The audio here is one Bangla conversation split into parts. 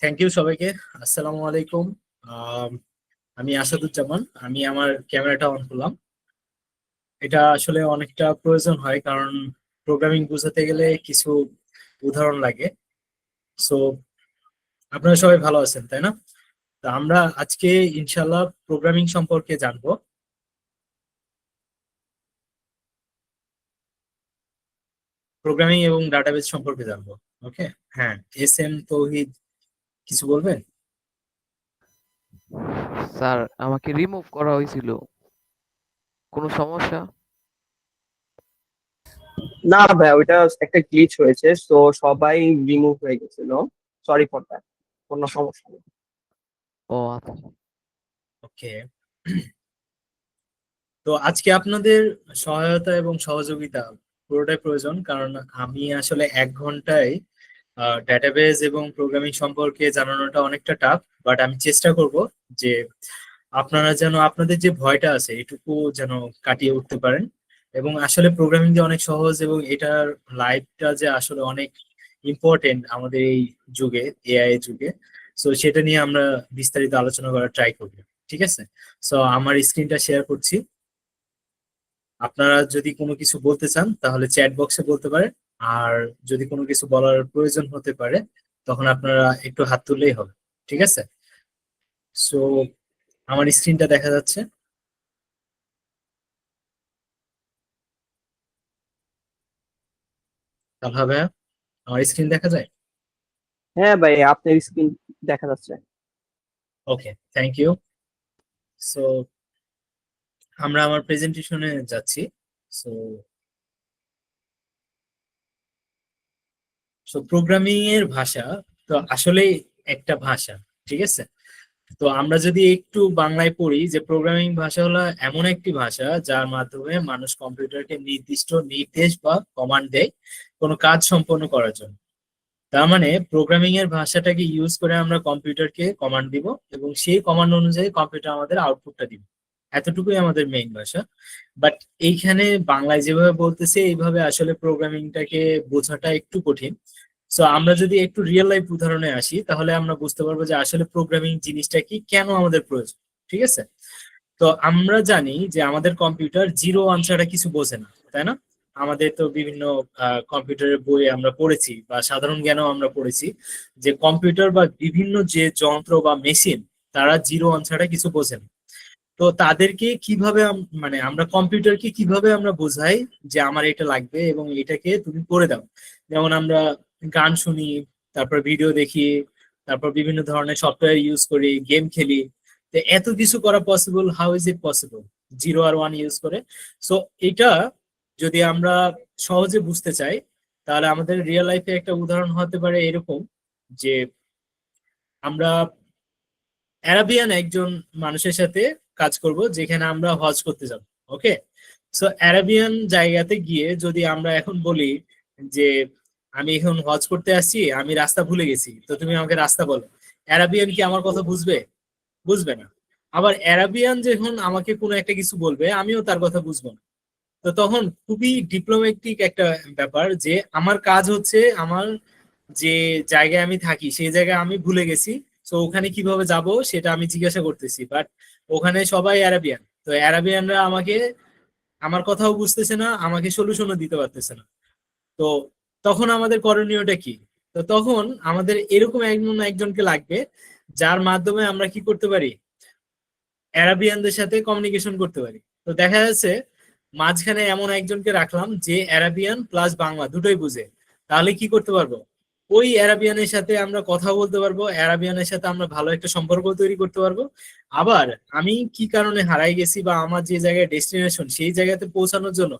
থ্যাংক ইউ সবাইকে। আসসালামু আলাইকুম। আম, আমি আসাদুজ্জামান। আমি আমার ক্যামেরাটা অন করলাম। এটা আসলে অনেকটা প্রয়োজন হয়, কারণ প্রোগ্রামিং বোঝাতে গেলে কিছু উদাহরণ লাগে। সো আপনারা সবাই ভালো আছেন, তাই না? তো আমরা আজকে ইনশাল্লাহ প্রোগ্রামিং সম্পর্কে জানবো, প্রোগ্রামিং এবং ডাটাবেজ সম্পর্কে জানবো। ওকে। হ্যাঁ, এস এম তৌহিদ, কিছু বলবেন? স্যার, আমাকে রিমুভ করা হয়েছিল। কোনো সমস্যা? না ভাই, ওইটা একটা গ্লিচ হয়েছে, তো সবাই রিমুভ হয়ে গেছিল। Sorry for that. কোনো সমস্যা নেই। ও আচ্ছা। ওকে। তো আজকে আপনাদের সহায়তা এবং সহযোগিতা পুরোটাই প্রয়োজন, কারণ আমি আসলে 1 ঘন্টায় ডেটাবেজ এবং প্রোগ্রামিং সম্পর্কে জানানোটা অনেকটা টাফ। বাট আমি চেষ্টা করব যে আপনারা যেন আপনাদের যে ভয়টা আছে এটুকু যেন কাটিয়ে উঠতে পারেন। এবং আসলে প্রোগ্রামিং যে অনেক সহজ, এবং এটার লাইফটা যে আসলে অনেক ইম্পর্টেন্ট আমাদের এই যুগে, এআই যুগে। সো সেটা নিয়ে আমরা বিস্তারিত আলোচনা করার ট্রাই করব। ঠিক আছে। সো আমার স্ক্রিনটা শেয়ার করছি। আপনারা যদি কোনো কিছু বলতে চান তাহলে চ্যাট বক্সে বলতে পারেন। আর যদি কোনো কিছু বলার প্রয়োজন হতে পারে, তখন আপনারা একটু হাত তুললেই হবে। ঠিক আছে। সো আমার স্ক্রিনটা দেখা যাচ্ছে তাহলে ভাইয়া? আমার স্ক্রিন দেখা যায়? হ্যাঁ ভাই, আপনার স্ক্রিন দেখা যাচ্ছে। ওকে, থ্যাংক ইউ। সো আমরা আমার প্রেজেন্টেশনে যাচ্ছি। সো সো প্রোগ্রামিং এর ভাষা তো আসলে একটা ভাষা। ঠিক আছে। তো আমরা যদি একটু বাংলায় পড়ি, যে প্রোগ্রামিং ভাষা হলো এমন একটি ভাষা যার মাধ্যমে মানুষ কম্পিউটারকে নির্দিষ্ট নির্দেশ বা কমান্ড দেয় কোনো কাজ সম্পন্ন করার জন্য। তার মানে প্রোগ্রামিং এর ভাষাটাকে ইউজ করে আমরা কম্পিউটারকে কমান্ড দিব, এবং সেই কমান্ড অনুযায়ী কম্পিউটার আমাদের আউটপুটটা দিবে। এতটুকুই আমাদের মেইন ভাষা। বাট এইখানে বাংলায় যেভাবে বলতেছে এইভাবে আসলে প্রোগ্রামিংটাকে বোঝাটা একটু কঠিন। সো আমরা যদি একটু রিয়েল লাইফ উদাহরণে আসি, তাহলে আমরা বুঝতে পারবো যে আসলে প্রোগ্রামিং জিনিসটা কি, কেন আমাদের প্রয়োজন। ঠিক আছে। তো আমরা জানি যে আমাদের কম্পিউটার জিরো ওয়ান ছাড়া কিছু বোঝে না, তাই না? আমাদের তো বিভিন্ন কম্পিউটারের বই আমরা পড়েছি, বা সাধারণ জ্ঞানও আমরা পড়েছি যে কম্পিউটার বা বিভিন্ন যে যন্ত্র বা মেশিন, তারা জিরো ওয়ান ছাড়া কিছু বোঝে না। তো তাদেরকে কিভাবে মানে আমরা কম্পিউটারকে কিভাবে আমরা বোঝাই যে আমার এটা লাগবে এবং এটাকে তুমি করে দাও। যেমন আমরা গান শুনি, তারপর ভিডিও দেখি, তারপর বিভিন্ন ধরনের সফটওয়্যার ইউজ করি, গেম খেলি। তো এত কিছু করা possible, how is it possible zero আর ওয়ান ইউজ করে? সো এটা যদি আমরা সহজে বুঝতে চাই, তাহলে আমাদের রিয়েল লাইফে একটা উদাহরণ হতে পারে এরকম, যে আমরা অ্যারাবিয়ান একজন মানুষের সাথে কাজ করব, যেখানে আমরা হজ করতে যাব। ওকে। সো অ্যারাবিয়ান জায়গাতে গিয়ে যদি আমরা এখন বলি যে আমি এখন হজ করতে আসছি, আমি রাস্তা ভুলে গেছি, তো তুমি আমাকে রাস্তা বলো। অ্যারাবিয়ান কি আমার কথা বুঝবে? বুঝবে না। আবার অ্যারাবিয়ান যখন আমাকে কোনো একটা কিছু বলবে, আমিও তার কথা বুঝবো না। তো তখন খুবই ডিপ্লোম্যাটিক একটা ব্যাপার, যে আমার কাজ হচ্ছে আমার যে জায়গায় আমি থাকি সেই জায়গায় আমি ভুলে গেছি। তো ওখানে কিভাবে যাব সেটা আমি জিজ্ঞাসা করতেছি, বাট ওখানে সবাই অ্যারাবিয়ান। তো অ্যারাবিয়ানরা আমাকে, আমার কথাও বুঝতেছে না, আমাকে সলিউশনও দিতে পারতেছে না। তো তখন আমাদের করণীয়টা কি? তো তখন আমাদের এরকম এমন একজনকে লাগবে, যার মাধ্যমে আমরা কি করতে পারি, অ্যারাবিয়ানদের সাথে কমিউনিকেশন করতে পারি। তো দেখা যাচ্ছে মাঝখানে এমন একজনকে রাখলাম যে অ্যারাবিয়ান প্লাস বাংলা দুটোই বুঝে। তাহলে কি করতে পারবো, ওই অ্যারাবিয়ানের সাথে আমরা কথা বলতে পারবো, অ্যারাবিয়ানের সাথে আমরা ভালো একটা সম্পর্ক তৈরি করতে পারবো। আবার আমি কি কারণে হারাই গেছি, বা আমার যে জায়গায় ডেস্টিনেশন সেই জায়গাতে পৌঁছানোর জন্য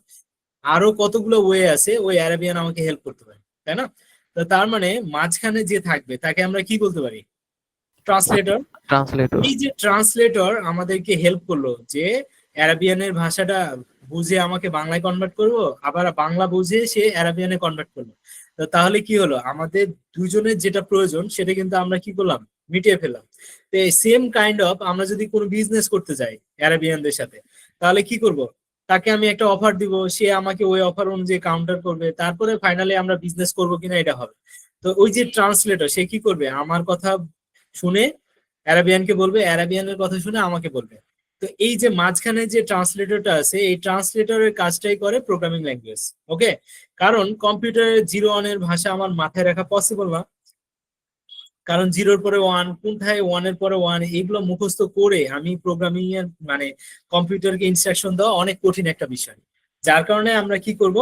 আরো কতগুলো ওয়ে আছে, ওই অ্যারাবিয়ান আমাকে হেল্প করতে পারে, তাই না? তো তার মানে মাঝখানে যে থাকবে তাকে আমরা কি বলতে পারি, ট্রান্সলেটর। ট্রান্সলেটর। এই যে ট্রান্সলেটর আমাদেরকে হেল্প করলো, যে অ্যারাবিয়ানের ভাষাটা বুঝে আমাকে বাংলায় কনভার্ট করবো, আবার বাংলা বুঝে সে অ্যারাবিয়ানে কনভার্ট করলো। তো তাহলে কি হলো, আমাদের দুজনের যেটা প্রয়োজন সেটা কিন্তু আমরা কি করলাম, মিটিয়ে ফেললাম। তো সেম কাইন্ড অফ আমরা যদি কোনো বিজনেস করতে যাই অ্যারাবিয়ানদের সাথে, তাহলে কি করব, তাকে আমি একটা অফার দিব, সে আমাকে ওই অফার অনুযায়ী কাউন্টার করবে, তারপরে ফাইনালি আমরা বিজনেস করবো কিনা এটা হবে। তো ওই যে ট্রান্সলেটর সে কি করবে, আমার কথা শুনে অ্যারাবিয়ানকে বলবে, অ্যারাবিয়ানের কথা শুনে আমাকে বলবে। তো এই যে মাঝখানে যে ট্রান্সলেটরটা আছে, এই ট্রান্সলেটরের কাজটাই করে প্রোগ্রামিং ল্যাঙ্গুয়েজ। ওকে, কারণ কম্পিউটারের 0-1 ভাষা আমার মাথায় রাখা পসিবল না, কারণ 0-র পরে 1, কোনটায় 1-এর পরে 1, এগুলো মুখস্থ করে আমি প্রোগ্রামিং এর মানে কম্পিউটারকে ইনস্ট্রাকশন দেওয়া অনেক কঠিন একটা বিষয়। যার কারণে আমরা কি করব,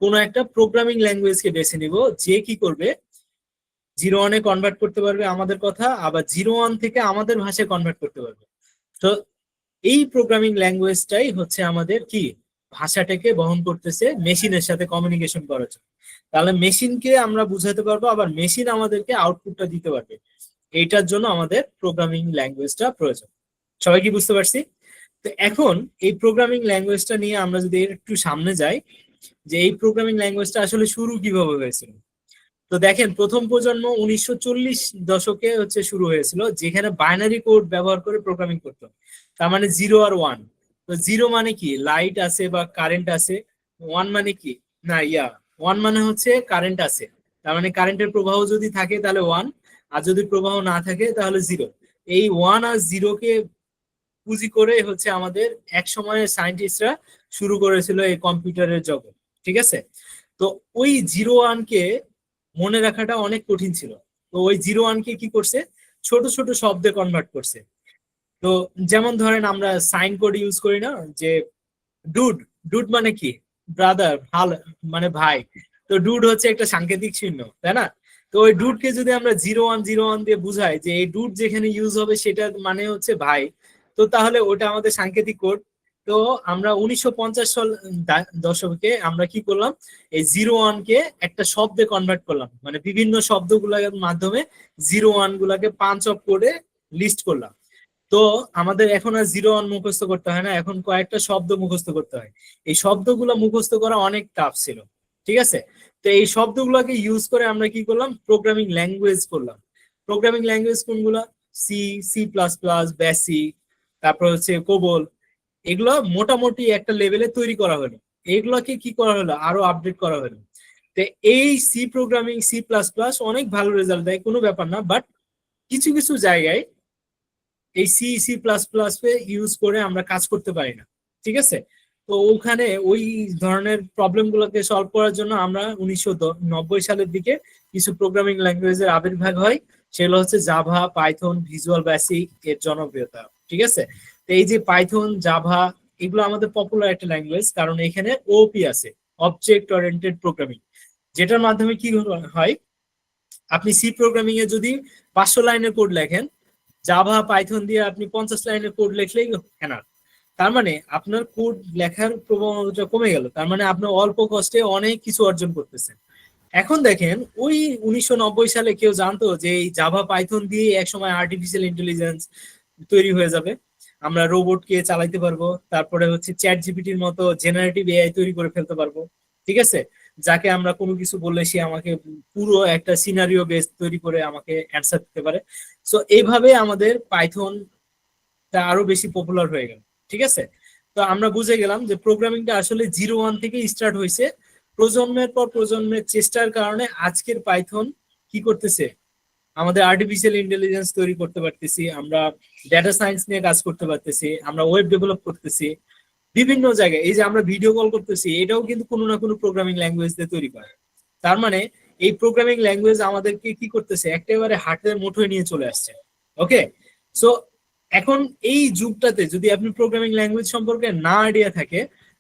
কোনো একটা প্রোগ্রামিং ল্যাঙ্গুয়েজকে বেছে নিব, যে কি করবে 0-1-এ কনভার্ট করতে পারবে আমাদের কথা, আবার 0-1 থেকে আমাদের ভাষায় কনভার্ট করতে পারবে। তো এই প্রোগ্রামিং ল্যাঙ্গুয়েজটাই হচ্ছে আমাদের কি, ভাষাটাকে বহন করতেছে মেশিনের সাথে কমিউনিকেশন করার জন্য। তাহলে মেশিনকে আমরা বুঝাতে পারবো, আবার মেশিন আমাদেরকে আউটপুটটা দিতে পারবে। এইটার জন্য আমাদের প্রোগ্রামিং ল্যাঙ্গুয়েজটা প্রয়োজন। সবাই কি বুঝতে পারছি? তো এখন এই প্রোগ্রামিং ল্যাঙ্গুয়েজটা নিয়ে আমরা যদি একটু সামনে যাই, যে এই প্রোগ্রামিং ল্যাঙ্গুয়েজটা আসলে শুরু কিভাবে হয়েছিল। তো দেখেন, প্রথম প্রজন্ম 1940 দশকে হচ্ছে শুরু হয়েছিল, যেখানে বাইনারি কোড ব্যবহার করে প্রোগ্রামিং করতো। তার মানে 0 আর 1। তো 0 মানে কি, লাইট আছে বা কারেন্ট আছে। 1 মানে কি, না 1 মানে হচ্ছে কারেন্ট আছে। তার মানে কারেন্টের প্রবাহ যদি থাকে তাহলে 1, আর যদি প্রবাহ না থাকে তাহলে 0। এই 1 আর 0-কে পুঁজি করে হচ্ছে আমাদের এক সময়ের সায়েন্টিস্টরা শুরু করেছিল এই কম্পিউটারের জগৎ। ঠিক আছে? তো ওই 0-1-কে মনে রাখাটা অনেক কঠিন ছিল। তো ওই 0-1-কে কি করছে, ছোট ছোট শব্দে কনভার্ট করছে। তো যেমন ধরেন আমরা সাইন কোড ইউজ করি না, যে ডুড, ডুড মানে কি, ব্রাদার, ভালো মানে ভাই। তো ডুড হচ্ছে একটা সাংকেতিক চিহ্ন, তাই না? তো ওই ডুডকে যদি আমরা 0-1-0-1 দিয়ে বুঝাই, যে এই ডুড যেখানে ইউজ হবে সেটা মানে হচ্ছে ভাই, তো তাহলে ওটা আমাদের সাংকেতিক কোড। তো আমরা 1950 সাল দশকে আমরা কি করলাম, এই 0-1-কে একটা শব্দে কনভার্ট করলাম, মানে বিভিন্ন শব্দগুলোর মাধ্যমে 0-1 গুলাকে পাঞ্চ অফ করে লিস্ট করলাম। তো আমাদের এখন আর 0-1 মুখস্থ করতে হয় না, এখন কয়েকটা শব্দ মুখস্থ করতে হয়। এই শব্দগুলো মুখস্থ করা অনেক টাফ ছিল। ঠিক আছে? তো এই শব্দগুলোকে ইউজ করে আমরা কি করলাম, প্রোগ্রামিং ল্যাঙ্গুয়েজ করলাম। প্রোগ্রামিং ল্যাঙ্গুয়েজ কোনগুলা, সি, C++, বেসিক, তারপর হচ্ছে কোবল। এগুলো মোটামুটি একটা লেভেলে তৈরি করা হলো। এগুলোকে কি করা হলো, আরো আপডেট করা হলো। তো এই সি প্রোগ্রামিং, C++ অনেক ভালো রেজাল্ট দেয়, কোনো ব্যাপার না, বাট কিছু কিছু জায়গায় এই C++ ইউজ করে আমরা কাজ করতে পারি না। ঠিক আছে? তো ওখানে ওই ধরনের প্রবলেম গুলোকে সলভ করার জন্য আমরা 1990 সালের দিকে কিছু প্রোগ্রামিং ল্যাঙ্গুয়েজের আবির্ভাব হয়। সেগুলো হচ্ছে জাভা, পাইথন, ভিজুয়াল বেসিক এর জনপ্রিয়তা। ঠিক আছে? তো এই যে পাইথন, জাভা, এগুলো আমাদের পপুলার একটা ল্যাঙ্গুয়েজ, কারণ এখানে ওপি আছে, অবজেক্ট ওরিয়েন্টেড প্রোগ্রামিং, যেটার মাধ্যমে কি হয়, আপনি সি প্রোগ্রামিং এ যদি 500 লাইনের কোড লেখেন, জাভা পাইথন দিয়ে আপনি 50 লাইনের কোড লিখলেই এনাফ। তার মানে আপনার কোড লেখার প্রবণতা কমে গেল, তার মানে আপনি অল্প কষ্টে অনেক কিছু অর্জন করতেছেন। এখন দেখেন, ওই 1990 সালে কেউ জানতো যে এই জাভা পাইথন দিয়ে একসময় আর্টিফিশিয়াল ইন্টেলিজেন্স তৈরি হয়ে যাবে, আমরা রোবটকে চালাইতে পারবো, তারপরে হচ্ছে চ্যাট জিপিটির মতো জেনারেটিভ এআই তৈরি করে ফেলতে পারবো। ঠিক আছে? যাকে আমরা কোনো কিছু বললে সে আমাকে পুরো একটা সিনারিও বেস তৈরি করে আমাকে অ্যান্সার দিতে পারে। সো এইভাবে আমাদের পাইথনটা আরো বেশি পপুলার হয়ে গেল। ঠিক আছে? তো আমরা বুঝে গেলাম যে প্রোগ্রামিংটা আসলে 0-1 থেকে স্টার্ট হয়েছে। প্রজন্মের পর প্রজন্মের চেষ্টার কারণে আজকের পাইথন কি করতেছে, আমাদের আর্টিফিশিয়াল ইন্টেলিজেন্স তৈরি করতে পারতেছি, আমরা ডেটা সায়েন্স নিয়ে কাজ করতে পারতেছি, আমরা ওয়েব ডেভেলপ করতেছি বিভিন্ন জায়গায়। এই যে আমরা ভিডিও কল করতেছি, এটাও কিন্তু কোনো না কোনো প্রোগ্রামিং ল্যাঙ্গুয়েজ দিয়ে তৈরি করা। তার মানে এই প্রোগ্রামিং ল্যাঙ্গুয়েজ আমাদেরকে কি করতেছে, একেবারে হাতের মুঠোয় নিয়ে চলে আসছে। ওকে, সো এখন এই যুগটাতে যদি আপনি প্রোগ্রামিং ল্যাঙ্গুয়েজ সম্পর্কে না আইডিয়া থাকে,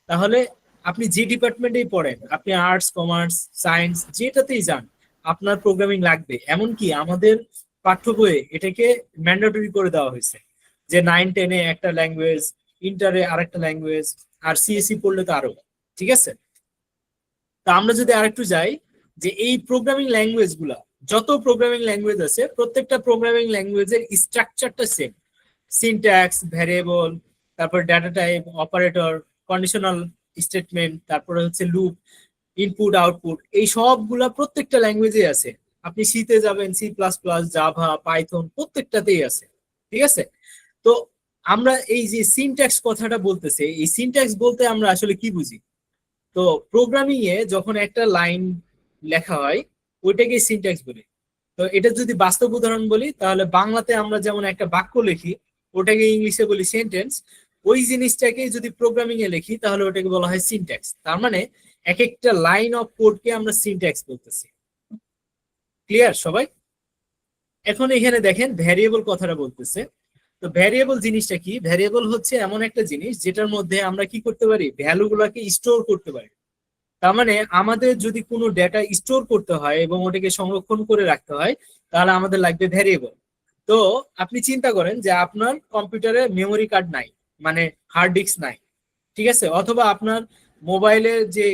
তাহলে আপনি যে ডিপার্টমেন্টেই পড়েন, আপনি আর্টস, কমার্স, সায়েন্স, যেটাতেই যান, আপনার প্রোগ্রামিং লাগবে। এমনকি আমাদের পাঠ্য বইয়ে এটাকে ম্যান্ডেটরি করে দেওয়া হয়েছে, যে 9-10-এ একটা ল্যাঙ্গুয়েজ, ইন্টারে আরেকটা ল্যাঙ্গুয়েজ, আর সিএসসি পড়লে তো আরো। ঠিক আছে? তা আমরা যদি আরেকটু যাই, যে এই প্রোগ্রামিং ল্যাঙ্গুয়েজ গুলা, যত প্রোগ্রামিং ল্যাঙ্গুয়েজ আছে, প্রত্যেকটা প্রোগ্রামিং ল্যাঙ্গুয়েজের স্ট্রাকচারটা সেম। সিনট্যাক্স, ভ্যারিয়েবল, তারপর data type, operator, conditional statement, তারপরে হচ্ছে লুপ, ইনপুট আউটপুট, এই সবগুলা প্রত্যেকটা ল্যাঙ্গুয়েজে আছে। আপনি সিতে যাবেন, C++, জাভা, পাইথন, প্রত্যেকটাতেই আছে। ঠিক আছে? তো আমরা এই যে সিনট্যাক্স কথাটা বলতেছে, এই সিনট্যাক্স বলতে আমরা আসলে কি বুঝি? তো প্রোগ্রামিং এ যখন একটা লাইন লেখা হয়, ওইটাকে সিনট্যাক্স বলি। তো এটা যদি বাস্তব উদাহরণ বলি, তাহলে বাংলাতে আমরা যেমন একটা বাক্য লিখি, ওটাকে ইংলিশে বলি সেন্টেন্স। ওই জিনিসটাকে যদি প্রোগ্রামিং এ লিখি তাহলে ওটাকে বলা হয় সিনট্যাক্স। তার মানে এক একটা লাইন অফ কোডকে আমরা সিনট্যাক্স বলতেছি। ক্লিয়ার সবাই? এখন এখানে দেখেন ভ্যারিয়েবল কথাটা বলতেছে। তো ভ্যারিয়েবল জিনিসটা কি? ভ্যারিয়েবল হচ্ছে এমন একটা জিনিস যেটার মধ্যে আমরা কি করতে পারি, ভ্যালু গুলাকে স্টোর করতে পারি। তার মানে আমাদের যদি কোনো ডেটা স্টোর করতে হয় এবং ওটাকে সংরক্ষণ করে রাখতে হয়, তাহলে আমাদের লাগবে ভ্যারিয়েবল। তো আপনি চিন্তা করেন যে আপনার কম্পিউটারে মেমোরি কার্ড নাই, মানে হার্ড ডিস্ক নাই, ঠিক আছে, অথবা আপনার মোবাইলের যে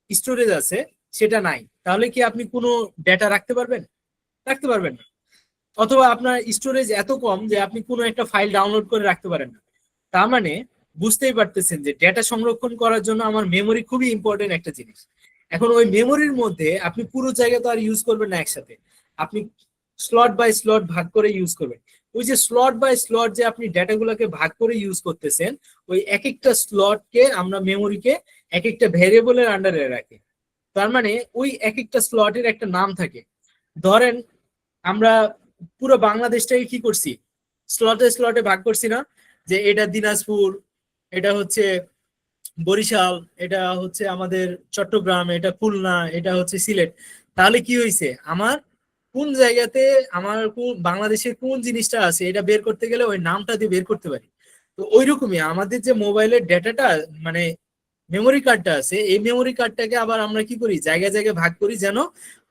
স্টোরেজ আছে সেটা নাই, তাহলে কি আপনি কোনো ডেটা রাখতে পারবেন? রাখতে পারবেন না। অথবা আপনার স্টোরেজ এত কম যে আপনি কোনো একটা ফাইল ডাউনলোড করে রাখতে পারেন না। তার মানে বুঝতেই পারতেছেন যে ডেটা সংরক্ষণ করার জন্য আমার মেমোরি খুবই ইম্পর্টেন্ট একটা জিনিস। এখন ওই মেমোরির মধ্যে আপনি পুরো জায়গা তো আর ইউজ করবেন না একসাথে, আপনি স্লট বাই স্লট ভাগ করে ইউজ করবেন। ওই যে স্লট বাই স্লট যে আপনি ডেটাগুলোকে ভাগ করে ইউজ করতেছেন, ওই এক একটা স্লটকে আমরা মেমোরিকে এক একটা ভ্যারিয়েবলের আন্ডারে রাখি। তার মানে ওই এক একটা স্লটের একটা নাম থাকে। ধরেন আমরা পুরো বাংলাদেশটাকে কি করছি, স্লটে স্লটে ভাগ করছি না, যে এটা দিনাজপুর, এটা হচ্ছে বরিশাল, এটা হচ্ছে আমাদের চট্টগ্রাম, এটা খুলনা, এটা হচ্ছে সিলেট। তাহলে কি হয়েছে, আমার কোন জায়গাতে আমার বাংলাদেশের কোন জিনিসটা আছে এটা বের করতে গেলে ওই নামটা দিয়ে বের করতে পারি। তো ওইরকমই আমাদের যে মোবাইলের ডেটাটা, মানে মেমোরি কার্ডটা আছে, এই মেমোরি কার্ডটাকে আবার আমরা কি করি, জায়গায় জায়গায় ভাগ করি, যেন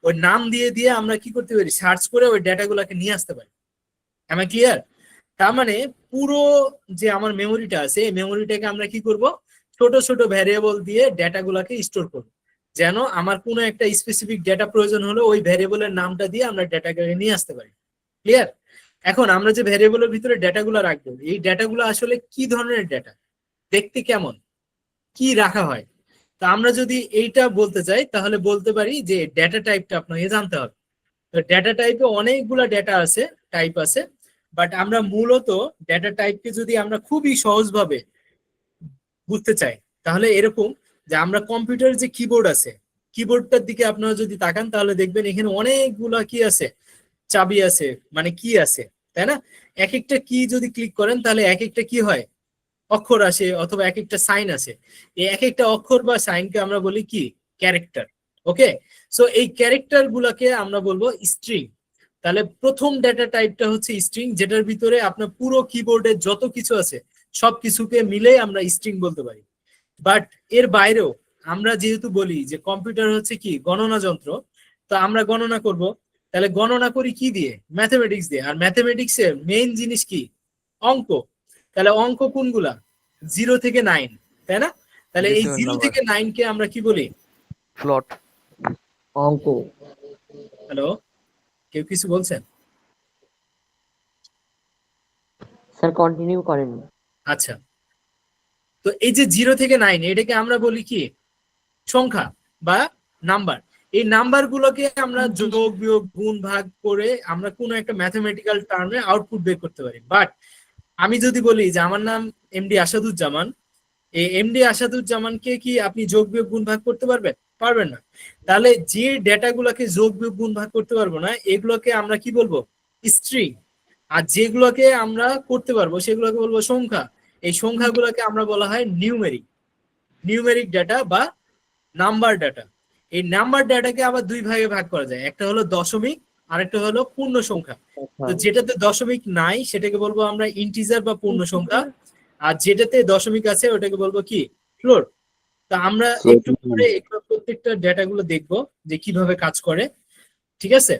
ওই নাম দিয়ে দিয়ে আমরা কি করতে পারি, সার্চ করে ওই ডেটাগুলোকে নিয়ে আসতে পারি। am I clear? তার মানে পুরো যে আমার মেমোরিটা আছে, এই মেমোরিটাকে আমরা কি করব, ছোট ছোট ভ্যারিয়েবল দিয়ে ডেটাগুলোকে স্টোর করব, যেন আমার কোনো একটা স্পেসিফিক ডেটা প্রয়োজন হলে ওই ভ্যারিয়েবলের নামটা দিয়ে আমরা ডেটাকে নিয়ে আসতে পারি। ক্লিয়ার? এখন আমরা যে ভ্যারিয়েবলের ভিতরে ডেটাগুলো রাখবো, এই ডেটাগুলো আসলে কি ধরনের ডেটা, দেখতে কেমন, কি রাখা হয়, তা আমরা যদি এইটা বলতে চাই তাহলে বলতে পারি যে ডেটা টাইপটা আপনাকে জানতে হবে। তো ডেটা টাইপে অনেকগুলা ডেটা আছে, টাইপ আছে, বাট আমরা মূলত ডেটা টাইপকে যদি আমরা খুবই সহজভাবে বুঝতে চাই তাহলে এরকম, যে আমরা কম্পিউটারের যে কিবোর্ড আছে, কিবোর্ডটার দিকে আপনারা যদি তাকান তাহলে দেখবেন এখানে অনেকগুলা কি আছে, চাবি আছে, মানে কি আছে, তাই না? এক একটা কি যদি ক্লিক করেন তাহলে এক একটা কি হয়, অক্ষর আসে, অথবা এক একটা সাইন আসে। এই এক একটা অক্ষর বা সাইনকে আমরা বলি কি, ক্যারেক্টার। ওকে, সো এই ক্যারেক্টার গুলাকে আমরা বলবো স্ট্রিং। তাহলে প্রথম ডেটা টাইপটা হচ্ছে স্ট্রিং, যেটার ভিতরে আপনার পুরো কিবোর্ডে যত কিছু আছে সব কিছুকে মিলে আমরা স্ট্রিং বলতে পারি। বাট এর বাইরেও আমরা যেহেতু বলি যে কম্পিউটার হচ্ছে কি গণনা যন্ত্র, তো আমরা গণনা করব, তাহলে গণনা করি কি দিয়ে, ম্যাথমেটিক্স দিয়ে। আর ম্যাথমেটিক্স এর মেইন জিনিস কি, অঙ্ক। তাহলে অঙ্ক কোনগুলা, 0 থেকে 9, তাই না? তাহলে এই 0 থেকে 9 কে আমরা কি বলি, ফ্লট। অঙ্ক। হ্যালো, কেউ কিছু বলছেন? স্যার কন্টিনিউ করেন। আচ্ছা, তো এই যে 0 থেকে 9 এটাকে আমরা বলি কি, সংখ্যা বা নাম্বার। এই নাম্বার গুলোকে আমরা যোগ বিয়োগ গুণ ভাগ করে আমরা কোনো একটা ম্যাথমেটিক্যাল টার্মে আউটপুট বের করতে পারি। বাট আমি যদি বলি যে আমার নাম এমডি আসাদুজ্জামান, এই এমডি আসাদুজ্জামানকে কি আপনি যোগ বিয়োগ গুণ ভাগ করতে পারবেন? পারবেন না। তাহলে যে ডেটা গুলোকে যোগ বিয়োগ গুণ ভাগ করতে পারবো না, এগুলোকে আমরা কি বলবো, স্ট্রিং। আর যেগুলোকে আমরা করতে পারবো সেগুলোকে বলবো সংখ্যা। এই সংখ্যাগুলোকে আমরা বলা হয় নিউমেরিক, নিউমেরিক ডেটা বা নাম্বার ডাটা। এই নাম্বার ডাটাকে আবার দুই ভাগে ভাগ করা যায়, একটা হলো দশমিক আর একটা হলো পূর্ণ সংখ্যা। তো যেটাতে দশমিক নাই সেটাকে বলবো আমরা ইন্টিজার বা পূর্ণ সংখ্যা, আর যেটাতে দশমিক আছে ওটাকে বলবো কি, ফ্লোট। তা আমরা একটু পরে এগুলো প্রত্যেকটা ডেটা গুলো দেখবো যে কিভাবে কাজ করে, ঠিক আছে?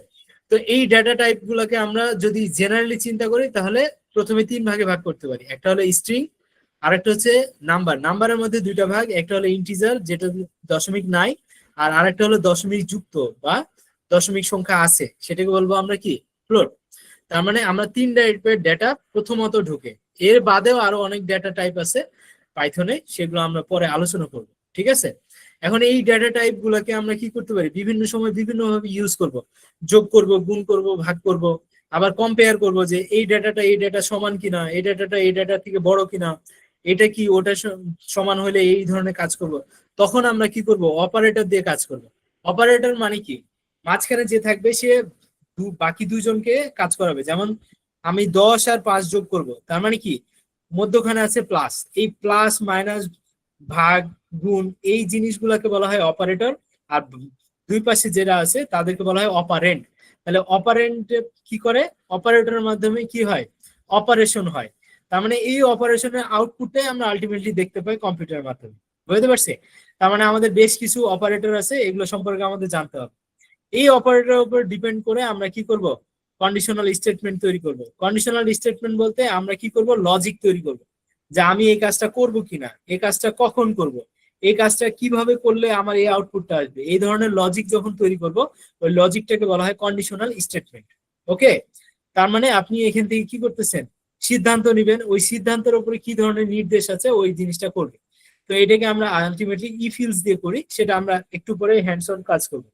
তো এই ডেটা টাইপ গুলোকে আমরা যদি জেনারেলি চিন্তা করি তাহলে প্রথমে 3 ভাগে ভাগ করতে পারি, একটা হলো স্ট্রিং, আরেকটা হচ্ছে নাম্বার। নাম্বারের মধ্যে 2টা ভাগ, একটা হলো ইন্টিজার যেটা দশমিক নাই, আর আরেকটা হলো দশমিক যুক্ত বা দশমিক সংখ্যা আছে, সেটাকে বলবো আমরা কি, ফ্লোট। তার মানে আমরা 3 টাইপের ডেটা প্রথমত ঢুকে, এর বাদেও আরো অনেক ডেটা টাইপ আছে পাইথনে, সেগুলো আমরা পরে আলোচনা করব, ঠিক আছে? এখন এই ডেটা টাইপ গুলোকে আমরা কি করতে পারি, বিভিন্ন সময় বিভিন্ন ভাবে ইউজ করব, যোগ করব, গুণ করব, ভাগ করব, আবার কম্পেয়ার করব যে এই ডেটাটা এই ডেটা সমান কিনা, এই ডেটাটা এই ডেটা থেকে বড় কিনা, এটা কি ওটা সমান হলে এই ধরনের কাজ করব। তখন আমরা কি করব, অপারেটর দিয়ে কাজ করব। অপারেটর মানে কি, মাঝখানে যে থাকবে সে বাকি দুজনকে কাজ করাবে। যেমন আমি 10 আর 5 যোগ করব, তার মানে কি মধ্যখানে আছে প্লাস। এই প্লাস মাইনাস ভাগ গুণ এই জিনিসগুলোকে বলা হয় অপারেটর, আর দুই পাশে যেটা আছে তাদেরকে বলা হয় অপারেন্ড। তাহলে অপারেন্ট কি করে? অপারেটরের মাধ্যমে কি হয়? অপারেশন হয়। তার মানে এই অপারেশনের আউটপুটটাই আমরা আলটিমেটলি দেখতে পাই কম্পিউটারের মাধ্যমে। বুঝতে পারছি? তার মানে আমাদের বেশ কিছু অপারেটর আছে, এগুলো সম্পর্কে আমাদের জানতে হবে। এই অপারেটরের উপর ডিপেন্ড করে আমরা কি করব? কন্ডিশনাল স্টেটমেন্ট তৈরি করব। কন্ডিশনাল স্টেটমেন্ট বলতে আমরা কি করব? লজিক তৈরি করব, যে আমি এই কাজটা করব কিনা, এই কাজটা কখন করব, এই কাজটা কিভাবে করলে আমার এই আউটপুটটা আসবে, এই ধরনের লজিক যখন তৈরি করব, ওই লজিকটাকে বলা হয় কন্ডিশনাল স্টেটমেন্ট। ওকে, তার মানে আপনি এখান থেকে কি করতেছেন? সিদ্ধান্ত নেবেন, ওই সিদ্ধান্তের উপরে কি ধরনের নির্দেশ আছে ওই জিনিসটা করবে। তো এটাকে আমরা আলটিমেটলি ইফিলস দিয়ে করি, সেটা আমরা একটু পরে হ্যান্ডস অন কাজ করব।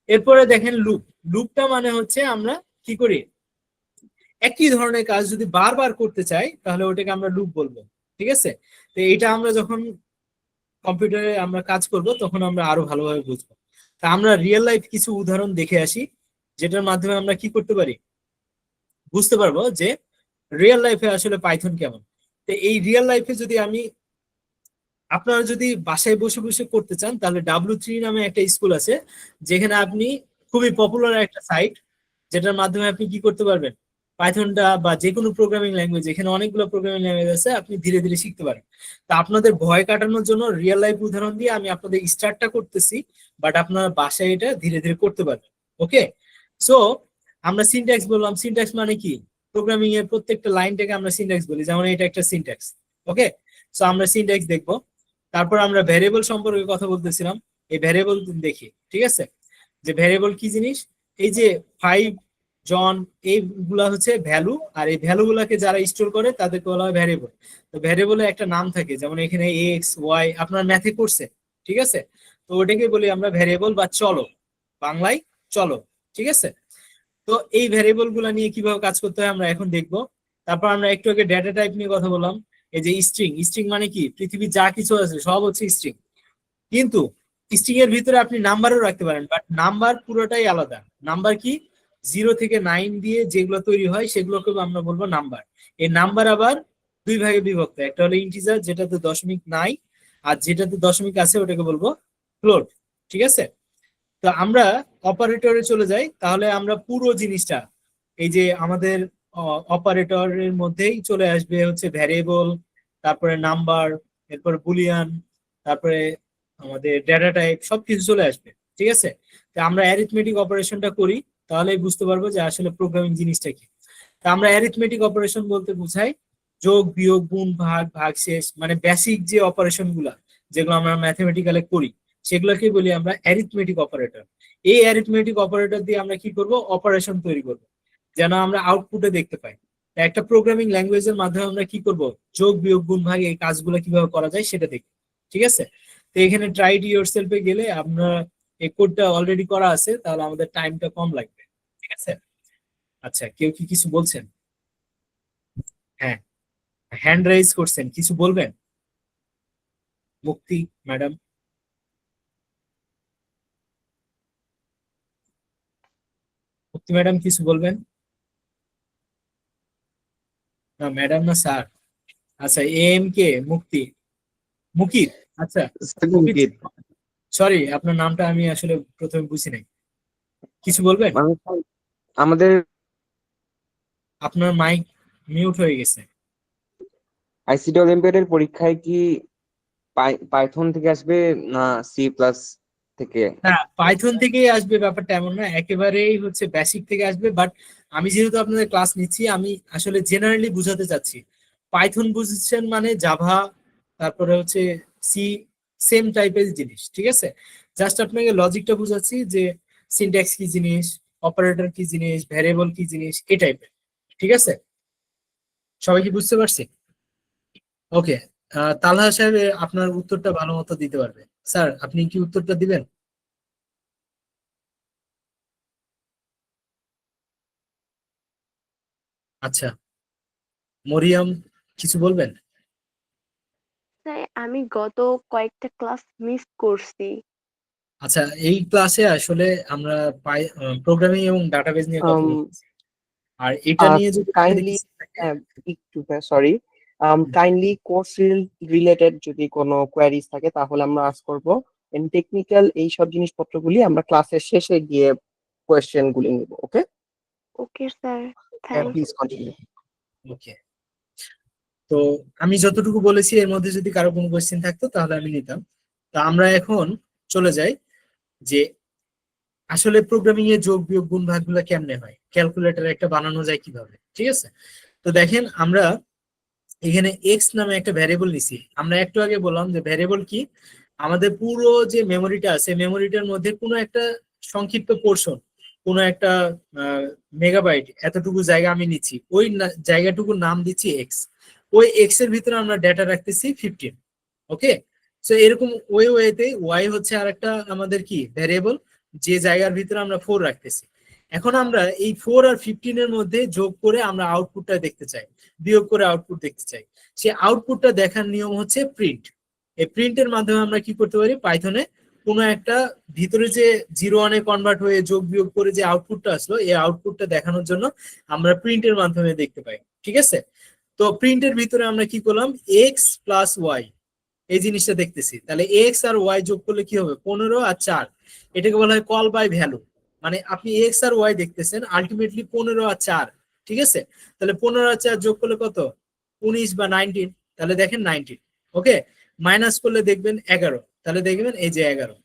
এরপরে দেখেন লুপ। লুপটা মানে হচ্ছে আমরা কি করি? একই ধরনের কাজ যদি বারবার করতে চাই তাহলে ওটাকে আমরা লুপ বলবো। ঠিক আছে? তো এটা আমরা যখন কম্পিউটারে আমরা কাজ করব তখন আমরা আরো ভালোভাবে বুঝবো। তা আমরা রিয়েল লাইফ কিছু উদাহরণ দেখে আসি, যেটার মাধ্যমে আমরা কি করতে পারি? বুঝতে পারবো যে রিয়েল লাইফে আসলে পাইথন কেমন। তো এই রিয়েল লাইফে যদি আমি, আপনারা যদি বাসায় বসে বসে করতে চান তাহলে W3 নামে একটা স্কুল আছে, যেখানে আপনি, খুবই পপুলার একটা সাইট, যেটার মাধ্যমে আপনি কি করতে পারবেন? পাইথনটা বা যে কোনো প্রোগ্রামিং ল্যাঙ্গুয়েজ, এখানে অনেকগুলো প্রোগ্রামিং ল্যাঙ্গুয়েজ আছে, আপনি ধীরে ধীরে শিখতে পারেন। তা আপনাদের ভয় কাটানোর জন্য রিয়েল লাইফ উদাহরণ দিয়ে আমি আপনাদের স্টার্টটা করতেছি, বাট আপনারা বাসায় এটা ধীরে ধীরে করতে পারবেন। ওকে, সো আমরা সিনট্যাক্স বললাম। সিনট্যাক্স মানে কি? প্রোগ্রামিং এর প্রত্যেকটা লাইনটাকে আমরা সিনট্যাক্স বলি, যেমন এটা একটা সিনট্যাক্স। ওকে, সো আমরা সিনট্যাক্স দেখবো। তারপর আমরা ভ্যারিয়েবল সম্পর্কে কথা বলতেছিলাম, এই ভ্যারিয়েবল দেখি। ঠিক আছে, যে ভ্যারিয়েবল কি জিনিস? এই যে 5 জন, এইগুলা হচ্ছে ভ্যালু, আর এই ভ্যালু গুলাকে যারা স্টোর করে তাদেরকে বলা হয় ভ্যারিয়েবল। তো ভ্যারিয়েবলে একটা নাম থাকে, যেমন এখানে এক্স ওয়াই, আপনার ম্যাথে করছে। ঠিক আছে, তো ওটাকে বলি আমরা ভ্যারিয়েবল বা চলো, বাংলায় চলো। ঠিক আছে, তো এই ভ্যারিয়েবল গুলা নিয়ে কিভাবে কাজ করতে হয় আমরা এখন দেখবো। তারপর আমরা একটু আগে ডেটা টাইপ নিয়ে কথা বললাম। এই যে স্ট্রিং, স্ট্রিং মানে কি? পৃথিবীর যা কিছু আছে সব হচ্ছে স্ট্রিং। কিন্তু স্ট্রিং এর ভিতরে আপনি নাম্বারও রাখতে পারেন, বাট নাম্বার পুরোটাই আলাদা। নাম্বার কি? 0 থেকে 9 দিয়ে যেগুলো তৈরি হয় সেগুলোকে আমরা বলবো নাম্বার। এই নাম্বার আবার দুই ভাগে বিভক্ত, একটা হলো ইন্টিজার যেটাতে দশমিক নাই, আর যেটাতে দশমিক আছে ওটাকে বলবো ফ্লোট। ঠিক আছে, তো আমরা অপারেটরে চলে যাই, তাহলে আমরা পুরো জিনিসটা, এই যে আমাদের অপারেটরের মধ্যেই চলে আসবে হচ্ছে ভ্যারিয়েবল, তারপরে নাম্বার, এরপর বুলিয়ান, তারপরে আমাদের ডেটা টাইপ, সবকিছু চলে আসবে। ঠিক আছে, তো আমরা অ্যারিথমেটিক অপারেশনটা করি, তাহলেই বুঝতে পারবো যে আসলে প্রোগ্রামিং জিনিসটা কি। তা আমরা অ্যারিথমেটিক অপারেশন বলতে বোঝাই যোগ বিয়োগ গুণ ভাগ ভাগশেষ, মানে বেসিক যে অপারেশন গুলা যেগুলো আমরা ম্যাথমেটিক্যালে করি সেগুলোকে বলি আমরা অ্যারিথমেটিক অপারেটর। এই অ্যারিথমেটিক অপারেটর দিয়ে আমরা কি করব? অপারেশন তৈরি করব, যেন আমরা আউটপুটে দেখতে পাই। তা একটা প্রোগ্রামিং ল্যাঙ্গুয়েজের মাধ্যমে আমরা কি করব? যোগ বিয়োগ গুণ ভাগ এই কাজগুলো কিভাবে করা যায় সেটা দেখব। ঠিক আছে, তো এখানে ট্রাই ইট ইয়োরসেলফে গেলে আমরা, এই কোডটা অলরেডি করা আছে, তাহলে আমাদের টাইমটা কম লাগবে। ঠিক আছে, আচ্ছা কেউ কি কিছু বলছেন? হ্যাঁ, হ্যান্ড রাইজ করছেন, কিছু বলবেন? মুক্তি ম্যাডাম, মুক্তি ম্যাডাম কিছু বলবেন? না ম্যাডাম না স্যার। আচ্ছা, এম কে মুক্তি, মুকিত। আচ্ছা মুকিত, সরি আপনার নামটা আমি আসলে প্রথমে বুঝি নাই, কিছু বলবেন? মানে আমাদের আপনার মাইক মিউট হয়ে গেছে। আইসিটি অলিম্পিয়াডের পরীক্ষায় কি পাইথন থেকে আসবে না সি প্লাস থেকে? না, পাইথন থেকেই আসবে ব্যাপারটা এমন না, একেবারেই হচ্ছে বেসিক থেকে আসবে। বাট আমি যেহেতু আপনাদের ক্লাস নিচ্ছি, আমি আসলে জেনারেলি বুঝাতে চাচ্ছি। পাইথন বুঝছেন মানে জাভা, তারপরে হচ্ছে সি, সেম টাইপের জিনিস। ঠিক আছে, জাস্ট আপনাকে লজিকটা বুঝাচ্ছি যে সিনট্যাক্স কি জিনিস, অপারেটর কি জিনিস, ভ্যারিয়েবল কি জিনিস, এই টাইপের। ঠিক আছে, সবাই কি বুঝতে পারছি? ওকে, তালহা সাহেব আপনার উত্তরটা ভালো মতো দিতে পারবে। স্যার আপনি কি উত্তরটা দিবেন? আচ্ছা, মরিয়ম কিছু বলবেন? স্যার আমি গত কয়েকটা ক্লাস মিস করছি। আচ্ছা, এই ক্লাসে আসলে আমরা প্রোগ্রামিং এবং ডাটাবেজ নিয়ে কথা বলছি, আর এটা নিয়ে যদি আপনাদের কাইন্ডলি কিছু থাকে। একটু সরি, কাইন্ডলি কোর্স রিলেটেড যদি কোনো কোয়ারিজ থাকে তাহলে আমরা আস্ক করব। এন্ড টেকনিক্যাল এই সব জিনিসপত্রগুলি আমরা ক্লাসের শেষে গিয়ে কোয়েশ্চেন গুলি নিব। Okay, okay sir, thank please continue. Okay, তো আমি যতটুকু বলেছি এর মধ্যে যদি কারো কোনো কোয়েশ্চেন থাকতো তাহলে আমি নিতাম। তা আমরা এখন চলে যাই যে আসলে প্রোগ্রামিং এ যোগ বিয়োগ গুণ ভাগগুলো কেমনে হয়, ক্যালকুলেটর একটা বানানো যায় কিভাবে। ঠিক আছে, তো দেখেন আমরা এখানে এক্স নামে একটা ভ্যারিয়েবল নিছি। আমরা একটু আগে বললাম যে ভ্যারিয়েবল কি, আমাদের পুরো যে মেমোরিটা আছে মেমোরিটার মধ্যে কোনো একটা সংক্ষিপ্ত পোর্শন, কোনো একটা মেগাবাইট এতটুকু জায়গা আমি নিচ্ছি, ওই জায়গাটুকুর নাম দিচ্ছি এক্স। ওই এক্স এর ভিতরে আমরা ডেটা রাখতেছি 15। ওকে, সো এরকম ওয়েতে ওয়াই হচ্ছে আর একটা আমাদের কি ভ্যারিয়েবল, যে জায়গার ভিতরে আমরা 4 রাখতেছি। এখন আমরা এই 4 আর 15 এর মধ্যে যোগ করে আমরা আউটপুটটা দেখতে চাই, বিয়োগ করে আউটপুট দেখতে চাই। সেই আউটপুটটা দেখার নিয়ম হচ্ছে প্রিন্ট। এই প্রিন্টের মাধ্যমে আমরা কি করতে পারি, পাইথনে কোনো একটা ভিতরে যে 0-1 কনভার্ট হয়ে যোগ বিয়োগ করে যে আউটপুটটা আসলো, এই আউটপুটটা দেখানোর জন্য আমরা প্রিন্টের মাধ্যমে দেখতে পাই। ঠিক আছে, তো প্রিন্টের ভিতরে আমরা কি করলাম, এক্স প্লাস ওয়াই এই জিনিসটা দেখতেছি। তাহলে এক্স আর ওয়াই যোগ করলে কি হবে, 15 আর 4, এটাকে বলা হয় কল বাই ভ্যালু। মানে আপনি এক্স আর ওয়াই দেখতেছেন, আলটিমেটলি 15 আর 4। ঠিক আছে, তাহলে 15 আর 4 যোগ করলে কত, 19 বা 19। তাহলে দেখেন 19। ওকে, মাইনাস করলে দেখবেন 11, তাহলে দেখবেন এই যে 11।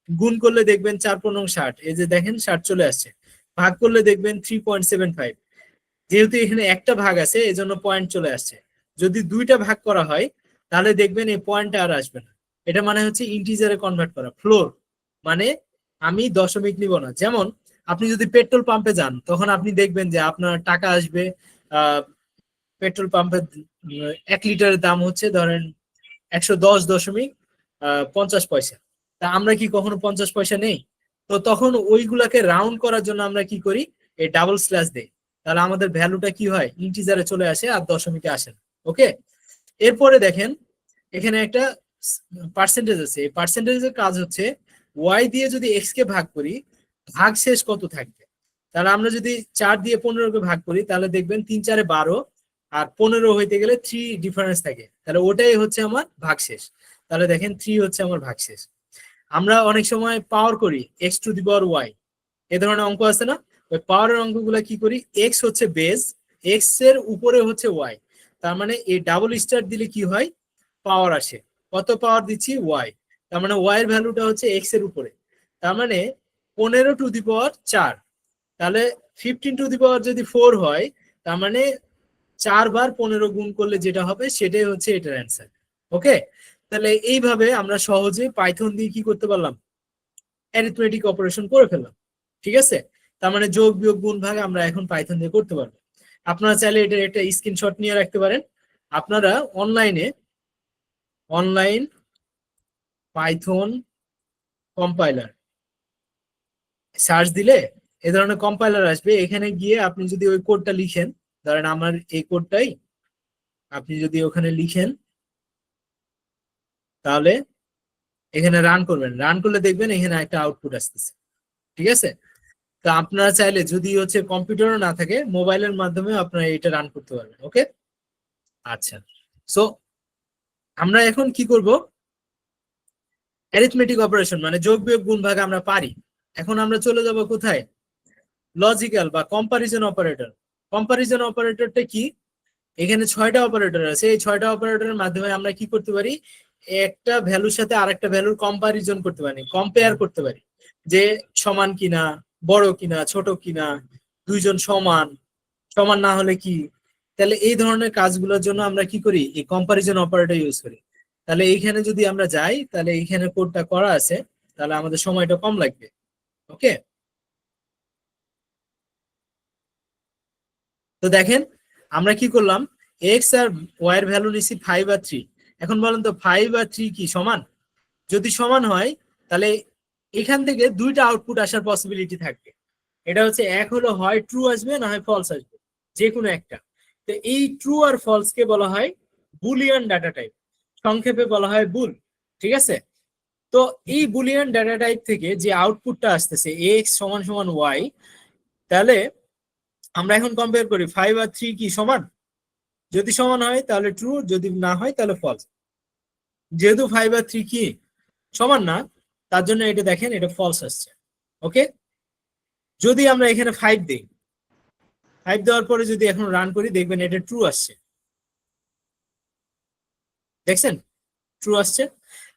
গুণ করলে দেখবেন 4×15 60, এই যে দেখেন 60 চলে আসছে। ভাগ করলে দেখবেন 3.75। যেহেতু এখানে একটা ভাগ আছে এজন্য পয়েন্ট চলে আসছে। যদি দুইটা ভাগ করা হয় তাহলে দেখবেন এই পয়েন্টটা আর আসবে না। এটা মানে হচ্ছে ইন্টিজারে কনভার্ট করা, ফ্লোর মানে আমি দশমিক নিব না। যেমন আপনি যদি পেট্রোল পাম্পে যান তখন আপনি দেখবেন যে আপনার টাকা আসবে, পেট্রোল পাম্পের 1 লিটারের দাম হচ্ছে ধরেন 110.50 পয়সা। তা আমরা কি কখনো 50 পয়সা নেই? তো তখন ওইগুলাকে রাউন্ড করার জন্য আমরা কি করি, এই ডাবল স্ল্যাশ দেই। তাহলে আমাদের ভ্যালুটা কি হয়, ইন্টিজারে চলে আসে আর দশমিকে আসে না। ওকে, এরপরে দেখেন এখানে একটা পার্সেন্টেজ আছে। এই পার্সেন্টেজের কাজ হচ্ছে ওয়াই দিয়ে যদি এক্স কে ভাগ করি, ভাগ শেষ কত থাকবে। তাহলে আমরা যদি 4 দিয়ে 15 কে ভাগ করি তাহলে দেখবেন 3×4 = 12, আর 15 হইতে গেলে 3 ডিফারেন্স থাকে, তাহলে ওটাই হচ্ছে আমার ভাগশেষ। তাহলে দেখেন 3 হচ্ছে আমার ভাগশেষ। আমরা অনেক সময় পাওয়ার করি x⁴y, এ ধরনের অঙ্ক আছে না, ওই পাওয়ারের অঙ্কগুলো কি করি, এক্স হচ্ছে বেস, এক্স এর উপরে হচ্ছে ওয়াই। তার মানে এই ডাবল স্টার দিলে কি হয়, পাওয়ার আসে। কত পাওয়ার দিচ্ছি, ওয়াই। তার মানে ওয়াই এর ভ্যালুটা হচ্ছে এক্স এর উপরে। তার মানে 15⁴ তাহলে 15⁴ যদি 4 হয়, তার মানে 4 বার 15 গুণ করলে যেটা হবে সেটাই হচ্ছে এটার অ্যান্সার। ওকে, তাহলে এইভাবে আমরা সহজে পাইথন দিয়ে কি করতে পারলাম, অ্যারিথমেটিক অপারেশন করে ফেললাম। ঠিক আছে, তার মানে যোগ বিয়োগ গুণ ভাগ আমরা এখন পাইথন দিয়ে করতে পারবো। আপনারা চাইলে এটার একটা স্ক্রিনশট নিয়ে রাখতে পারেন। আপনারা অনলাইন পাইথন কম্পাইলার সার্চ দিলে এ ধরনের কম্পাইলার আসবে। এখানে গিয়ে আপনি যদি ওই কোডটা লিখেন, ধরেন আমার এই কোডটাই আপনি যদি ওখানে লিখেন তাহলে এখানে রান করবেন, রান করলে দেখবেন এখানে একটা আউটপুট আসতেছে। ঠিক আছে, তো আপনারা চাইলে যদি হচ্ছে কম্পিউটারও না থাকে, মোবাইলের মাধ্যমে আপনারা এটা রান করতে পারবেন। ওকে, আচ্ছা, সো আমরা এখন কি করব, অ্যারিথমেটিক অপারেশন মানে যোগ বিয়োগ গুণ ভাগ আমরা পারি। এখন আমরা চলে যাব কোথায়, লজিক্যাল বা কম্পারিজন অপারেটর। কম্পারিজন অপারেটরটা কি, এখানে 6টা অপারেটর আছে। এই 6টা অপারেটরের মাধ্যমে আমরা কি করতে পারি, একটা ভ্যালুর সাথে আরেকটা ভ্যালুর কম্পারিজন করতে পারি, কম্পেয়ার করতে পারি, যে সমান কিনা, বড় কিনা, ছোট কিনা, দুইজন সমান, সমান না হলে কি। তাহলে এই ধরনের কাজগুলোর জন্য আমরা কি করি, এই কম্পারিজন অপারেটর ইউজ করি। তাহলে এইখানে যদি আমরা যাই তাহলে এইখানে কোডটা করা আছে, তাহলে আমাদের সময়টা কম লাগবে। ওকে, তো দেখেন আমরা কি করলাম, এক্স আর ওয়াই এর ভ্যালু নিছি 5 আর 3। এখন বলেন তো 5 আর 3 কি সমান? যদি সমান হয় তাহলে এখান থেকে দুইটা আউটপুট আসার পসিবিলিটি থাকবে। এটা হচ্ছে এক হলো হয় ট্রু আসবে না হয় ফলস আসবে, যে কোনো একটা। তো এই ট্রু আর ফলস কে বলা হয় বুলিয়ান ডাটা টাইপ, সংক্ষেপে বলা হয় বুল। ঠিক আছে, তো এই বুলিয়ান ডেটা টাইপ থেকে যে আউটপুটটা আসতেছে এক্স সমান সমান ওয়াই, তাহলে আমরা এখন কম্পেয়ার করি 5 আর 3 কি সমান? যদি সমান হয় তাহলে ট্রু, যদি না হয় তাহলে ফলস। যেহেতু 5 আর 3 কি সমান না, তার জন্য এটা দেখেন এটা ফলস আসছে। ওকে, যদি আমরা এখানে 5 দিই, 5 দেওয়ার পরে যদি এখন রান করি দেখবেন এটা ট্রু আসছে। দেখছেন ট্রু আসছে।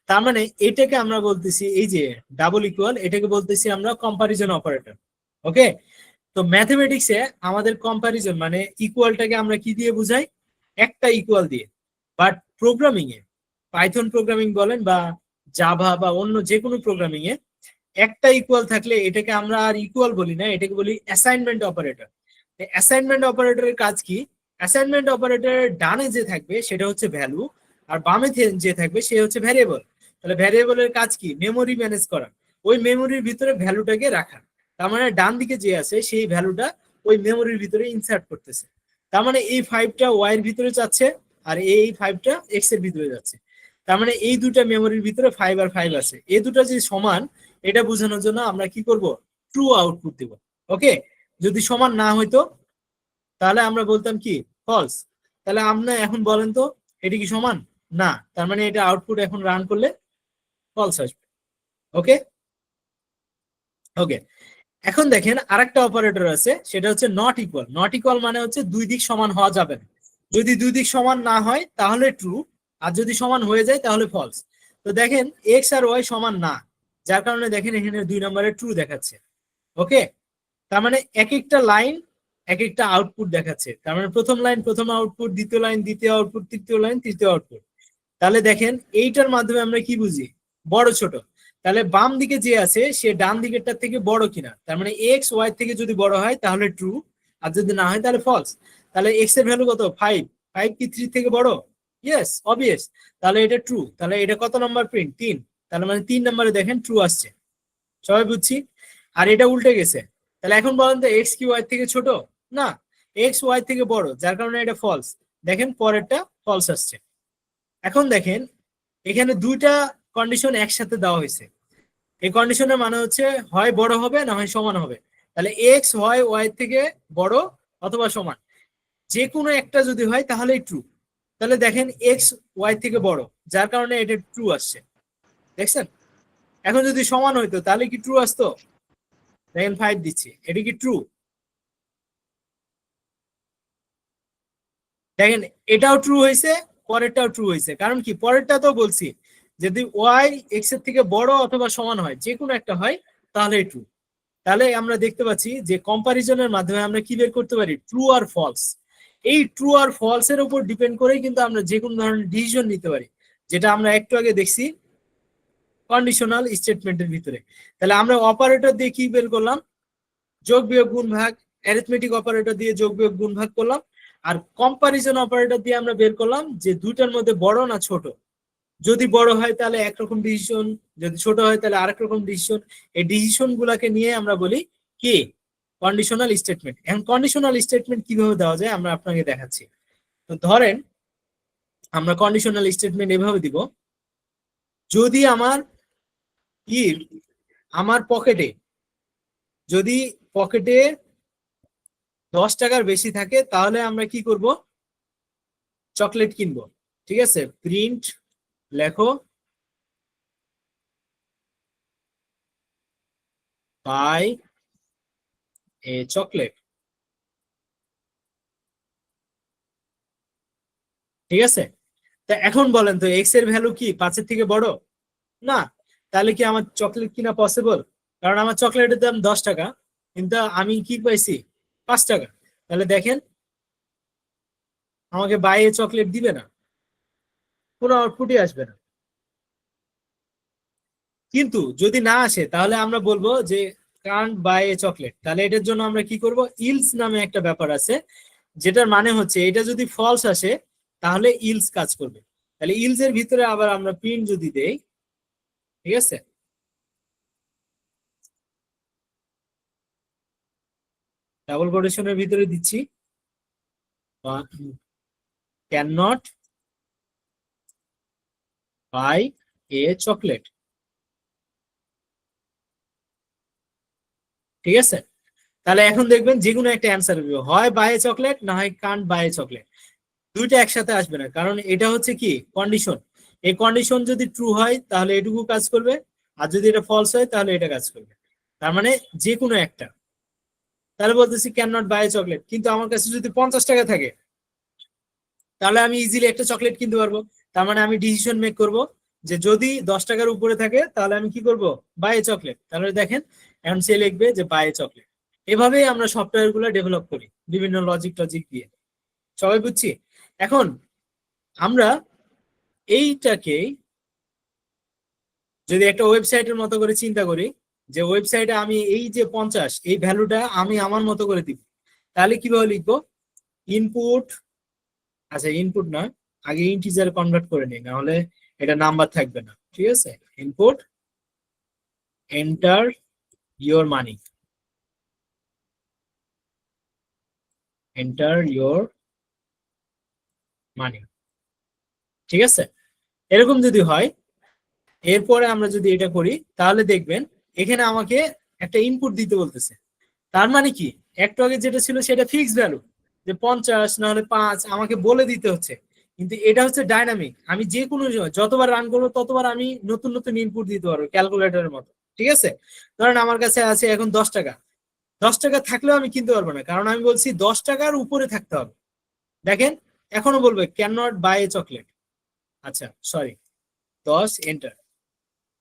তার মানে এটাকে আমরা বলতেছি, এই যে ডাবল ইকুয়াল, এটাকে বলতেছি আমরা কম্পারিজন অপারেটর। ওকে, তো ম্যাথমেটিক্সে আমাদের কম্পারিজন মানে ইকুয়ালটাকে আমরা কি দিয়ে বুঝাই? একটা ইকুয়াল দিয়ে। But programming A, Python programming বলেন বা জাভা বা অন্য যে কোনো প্রোগ্রামিং এ, একটা ইকুয়াল থাকলে এটাকে আমরা আর ইকুয়াল বলি না, এটাকে বলি অ্যাসাইনমেন্ট অপারেটর। অ্যাসাইনমেন্ট অপারেটরের কাজ কি? অ্যাসাইনমেন্ট অপারেটরের ডানে যে থাকবে সেটা হচ্ছে ভ্যালু, আর বামে যে থাকবে সে হচ্ছে ভ্যারিয়েবল। তাহলে ভ্যারিয়েবলের কাজ কি? মেমোরি ম্যানেজ করা, ওই মেমোরির ভিতরে ভ্যালুটাকে রাখা। তার মানে ডান দিকে যে আছে সেই ভ্যালুটা ওই মেমোরির ভিতরে ইনসার্ট করতেছে। তার মানে এই 5টা ওয়াই এর ভিতরে যাচ্ছে আর এই 5টা এক্স এর ভিতরে যাচ্ছে। তার মানে এই দুটা মেমোরির ভিতরে 5 আর 5 আছে, এই দুটো যে সমান এটা বোঝানোর জন্য আমরা কি করব? ট্রু আউটপুট দিব। ওকে, যদি সমান না হইতো তাহলে আমরা বলতাম কি? ফলস। তাহলে আপনি এখন বলেন তো এটা কি সমান? না, তার মানে এটা আউটপুট এখন রান করলে ফলস আসবে। ওকে ওকে, এখন দেখেন আরেকটা অপারেটর আছে, সেটা হচ্ছে নট ইকুয়াল। নট ইকুয়াল মানে হচ্ছে দুই দিক সমান হওয়া যাবে না। যদি দুই দিক সমান না হয় তাহলে ট্রু, আর যদি সমান হয়ে যায় তাহলে ফলস। তো দেখেন এক্স আর ওয়াই সমান না, যার কারণে দেখেন এখানে 2 নম্বরে ট্রু দেখাচ্ছে। ওকে, তার মানে এক একটা লাইন এক একটা আউটপুট দেখাচ্ছে। তার মানে প্রথম লাইন প্রথম আউটপুট, দ্বিতীয় লাইন দ্বিতীয় আউটপুট, তৃতীয় লাইন তৃতীয় আউটপুট। তাহলে দেখেন এইটার মাধ্যমে আমরা কি বুঝি? বড় ছোট। তাহলে বাম দিকে যে আছে সে ডান দিকেরটার থেকে বড় কিনা, তার মানে এক্স ওয়াই থেকে যদি বড় হয় তাহলে ট্রু, আর যদি না হয় তাহলে ফলস। তাহলে এক্স এর ভ্যালু কত? 5। 5 কি 3 থেকে বড়? Yes, obvious. তাহলে এটা ট্রু। তাহলে এটা কত নাম্বার প্রিন্ট? 3। তাহলে মানে 3 নম্বরে দেখেন ট্রু আসছে। সবাই বুঝছি? আর এটা উল্টে গেছে। তাহলে এখন বলেন তো এক্স কি ওয়াই থেকে ছোট? না, এক্স ওয়াই থেকে বড়, যার কারণে এটা ফলস। দেখেন পরেরটা ফলস আসছে। এখন দেখেন এখানে দুইটা কন্ডিশন একসাথে দেওয়া হয়েছে। এই কন্ডিশনের মানে হচ্ছে হয় বড় হবে না হয় সমান হবে। তাহলে এক্স হয় ওয়াই থেকে বড় অথবা সমান, যে কোনো একটা যদি হয় তাহলেই ট্রু। তাহলে দেখেন এক্স ওয়াই থেকে বড়, যার কারণে এটা ট্রু আসছে। দেখছেন? এখন যদি সমান হইতো তাহলে কি ট্রু আসতো? দেখেন 5 দিচ্ছি, এটা কি ট্রু? দেখেন এটাও ট্রু হয়েছে, পরেরটাও ট্রু হয়েছে। কারণ কি? পরেরটা তো বলছি যদি ওয়াই এক্স এর থেকে বড় অথবা সমান হয়, যে কোনো একটা হয় তাহলে ট্রু। তাহলে আমরা দেখতে পাচ্ছি যে কম্পারিজনের মাধ্যমে আমরা কি বের করতে পারি? ট্রু আর ফলস। এই ট্রু আর ফলস এর উপর ডিপেন্ড করেই কিন্তু আমরা যে কোনো ধরনের ডিসিশন নিতে পারি, যেটা আমরা একটু আগে দেখছি কন্ডিশনাল স্টেটমেন্টের ভিতরে। তাহলে আমরা অপারেটর দিয়ে কি বের করলাম? যোগ বিয়োগ গুণ ভাগ। অ্যারিথমেটিক অপারেটর দিয়ে যোগ বিয়োগ গুণ ভাগ করলাম। আর কম্পারিজন অপারেটর দিয়ে আমরা বের করলাম যে দুইটার মধ্যে বড় না ছোট। যদি বড় হয় তাহলে একরকম ডিসিশন, যদি ছোট হয় তাহলে আরেক রকম ডিসিশন। এই ডিসিশন গুলাকে নিয়ে আমরা বলি কি? Conditional statement. এখন কন্ডিশনাল স্টেটমেন্ট কিভাবে দেওয়া যায় আমরা আপনাকে দেখাচ্ছি। তো ধরেন আমরা কন্ডিশনাল স্টেটমেন্ট এভাবে দিব, যদি আমার কি আমার পকেটে, যদি পকেটে 10 টাকার বেশি থাকে তাহলে আমরা কি করব? চকলেট কিনবো। ঠিক আছে, প্রিন্ট লেখো বাই এ চকলেট। ঠিক আছে, তা এখন বলেন তো এক্স এর ভ্যালু কি 5 এর থেকে বড়? না। তাহলে কি আমার চকলেট কিনা পসিবল? কারণ আমার চকলেটের দাম 10 টাকা, কিন্তু আমি কি পাইছি? 5 টাকা। তাহলে দেখেন আমাকে বাই এ চকলেট দিবে না, কোনো আউটপুটই আসবে না। কিন্তু যদি না আসে তাহলে আমরা বলবো যে কান্ট বাই এ চকলেট। তাহলে এটার জন্য আমরা কি করব? ইলস নামে একটা ব্যাপার আছে, যেটার মানে হচ্ছে এটা যদি ফলস আসে তাহলে ইলস কাজ করবে। তাহলে ইলস এর ভিতরে আবার আমরা প্রিন্ট যদি দেই, ঠিক আছে, ডাবল কোটেশনের ভিতরে দিচ্ছি can not buy a chocolate. ঠিক আছে? তাহলে এখন দেখবেন যে কোনো একটা অ্যান্সার হবে, হয় বাই এ চকলেট না হয় কান্ট বাই এ চকলেট, দুইটা একসাথে আসবে না, কারণ এটা হচ্ছে কি কন্ডিশন। এই কন্ডিশন যদি ট্রু হয় তাহলে এটুকু কাজ করবে, আর যদি এটা ফলস হয় তাহলে এটা কাজ করবে। তার মানে যে কোনো একটা। তাহলে বলতেছি ক্যান নট বাই চকলেট, কিন্তু আমার কাছে যদি 50 টাকা থাকে তাহলে আমি ইজিলি একটা চকলেট কিনতে পারবো। তার মানে আমি ডিসিশন মেক করব যে যদি 10 টাকার উপরে থাকে তাহলে আমি কি করব, বাই চকলেট। তাহলে দেখেন এখন সে লিখবে যে বাই চকলেট। এভাবেই আমরা সফটওয়্যার গুলো ডেভেলপ করি বিভিন্ন লজিক টজিক দিয়ে। সবাই বুঝছি? এখন আমরা এইটাকে যদি একটা ওয়েবসাইটের মতো করে চিন্তা করি, যে ওয়েবসাইটে আমি এই যে 50 এই ভ্যালুটা আমি আমার মতো করে দিব, তাহলে কিভাবে লিখবো? ইনপুট, আচ্ছা ইনপুট না, আগে ইন্টিজার কনভার্ট করে নিই, নাহলে এটা নাম্বার থাকবে না। ঠিক আছে, input enter your money, enter your মানি। ঠিক আছে, এরকম যদি হয়, এরপরে আমরা যদি এটা করি তাহলে দেখবেন এখানে আমাকে একটা ইনপুট দিতে বলতেছে। তার মানে কি, একটু আগে যেটা ছিল সেটা ফিক্স ভ্যালু, যে 50 না হলে 5 আমাকে বলে দিতে হচ্ছে, কিন্তু এটা হচ্ছে ডাইনামিক। আমি যে কোনো যতবার রান করবো ততবার আমি নতুন নতুন ইনপুট দিতে পারবো ক্যালকুলেটরের মতো। ঠিক আছে, ধরেন আমার কাছে আছে এখন 10 টাকা, 10 টাকা থাকলেও আমি কিনতে পারবো না, কারণ আমি বলছি 10 টাকার উপরে থাকতে হবে। দেখেন এখনো বলবে can not buy a chocolate, আচ্ছা sorry 10 enter,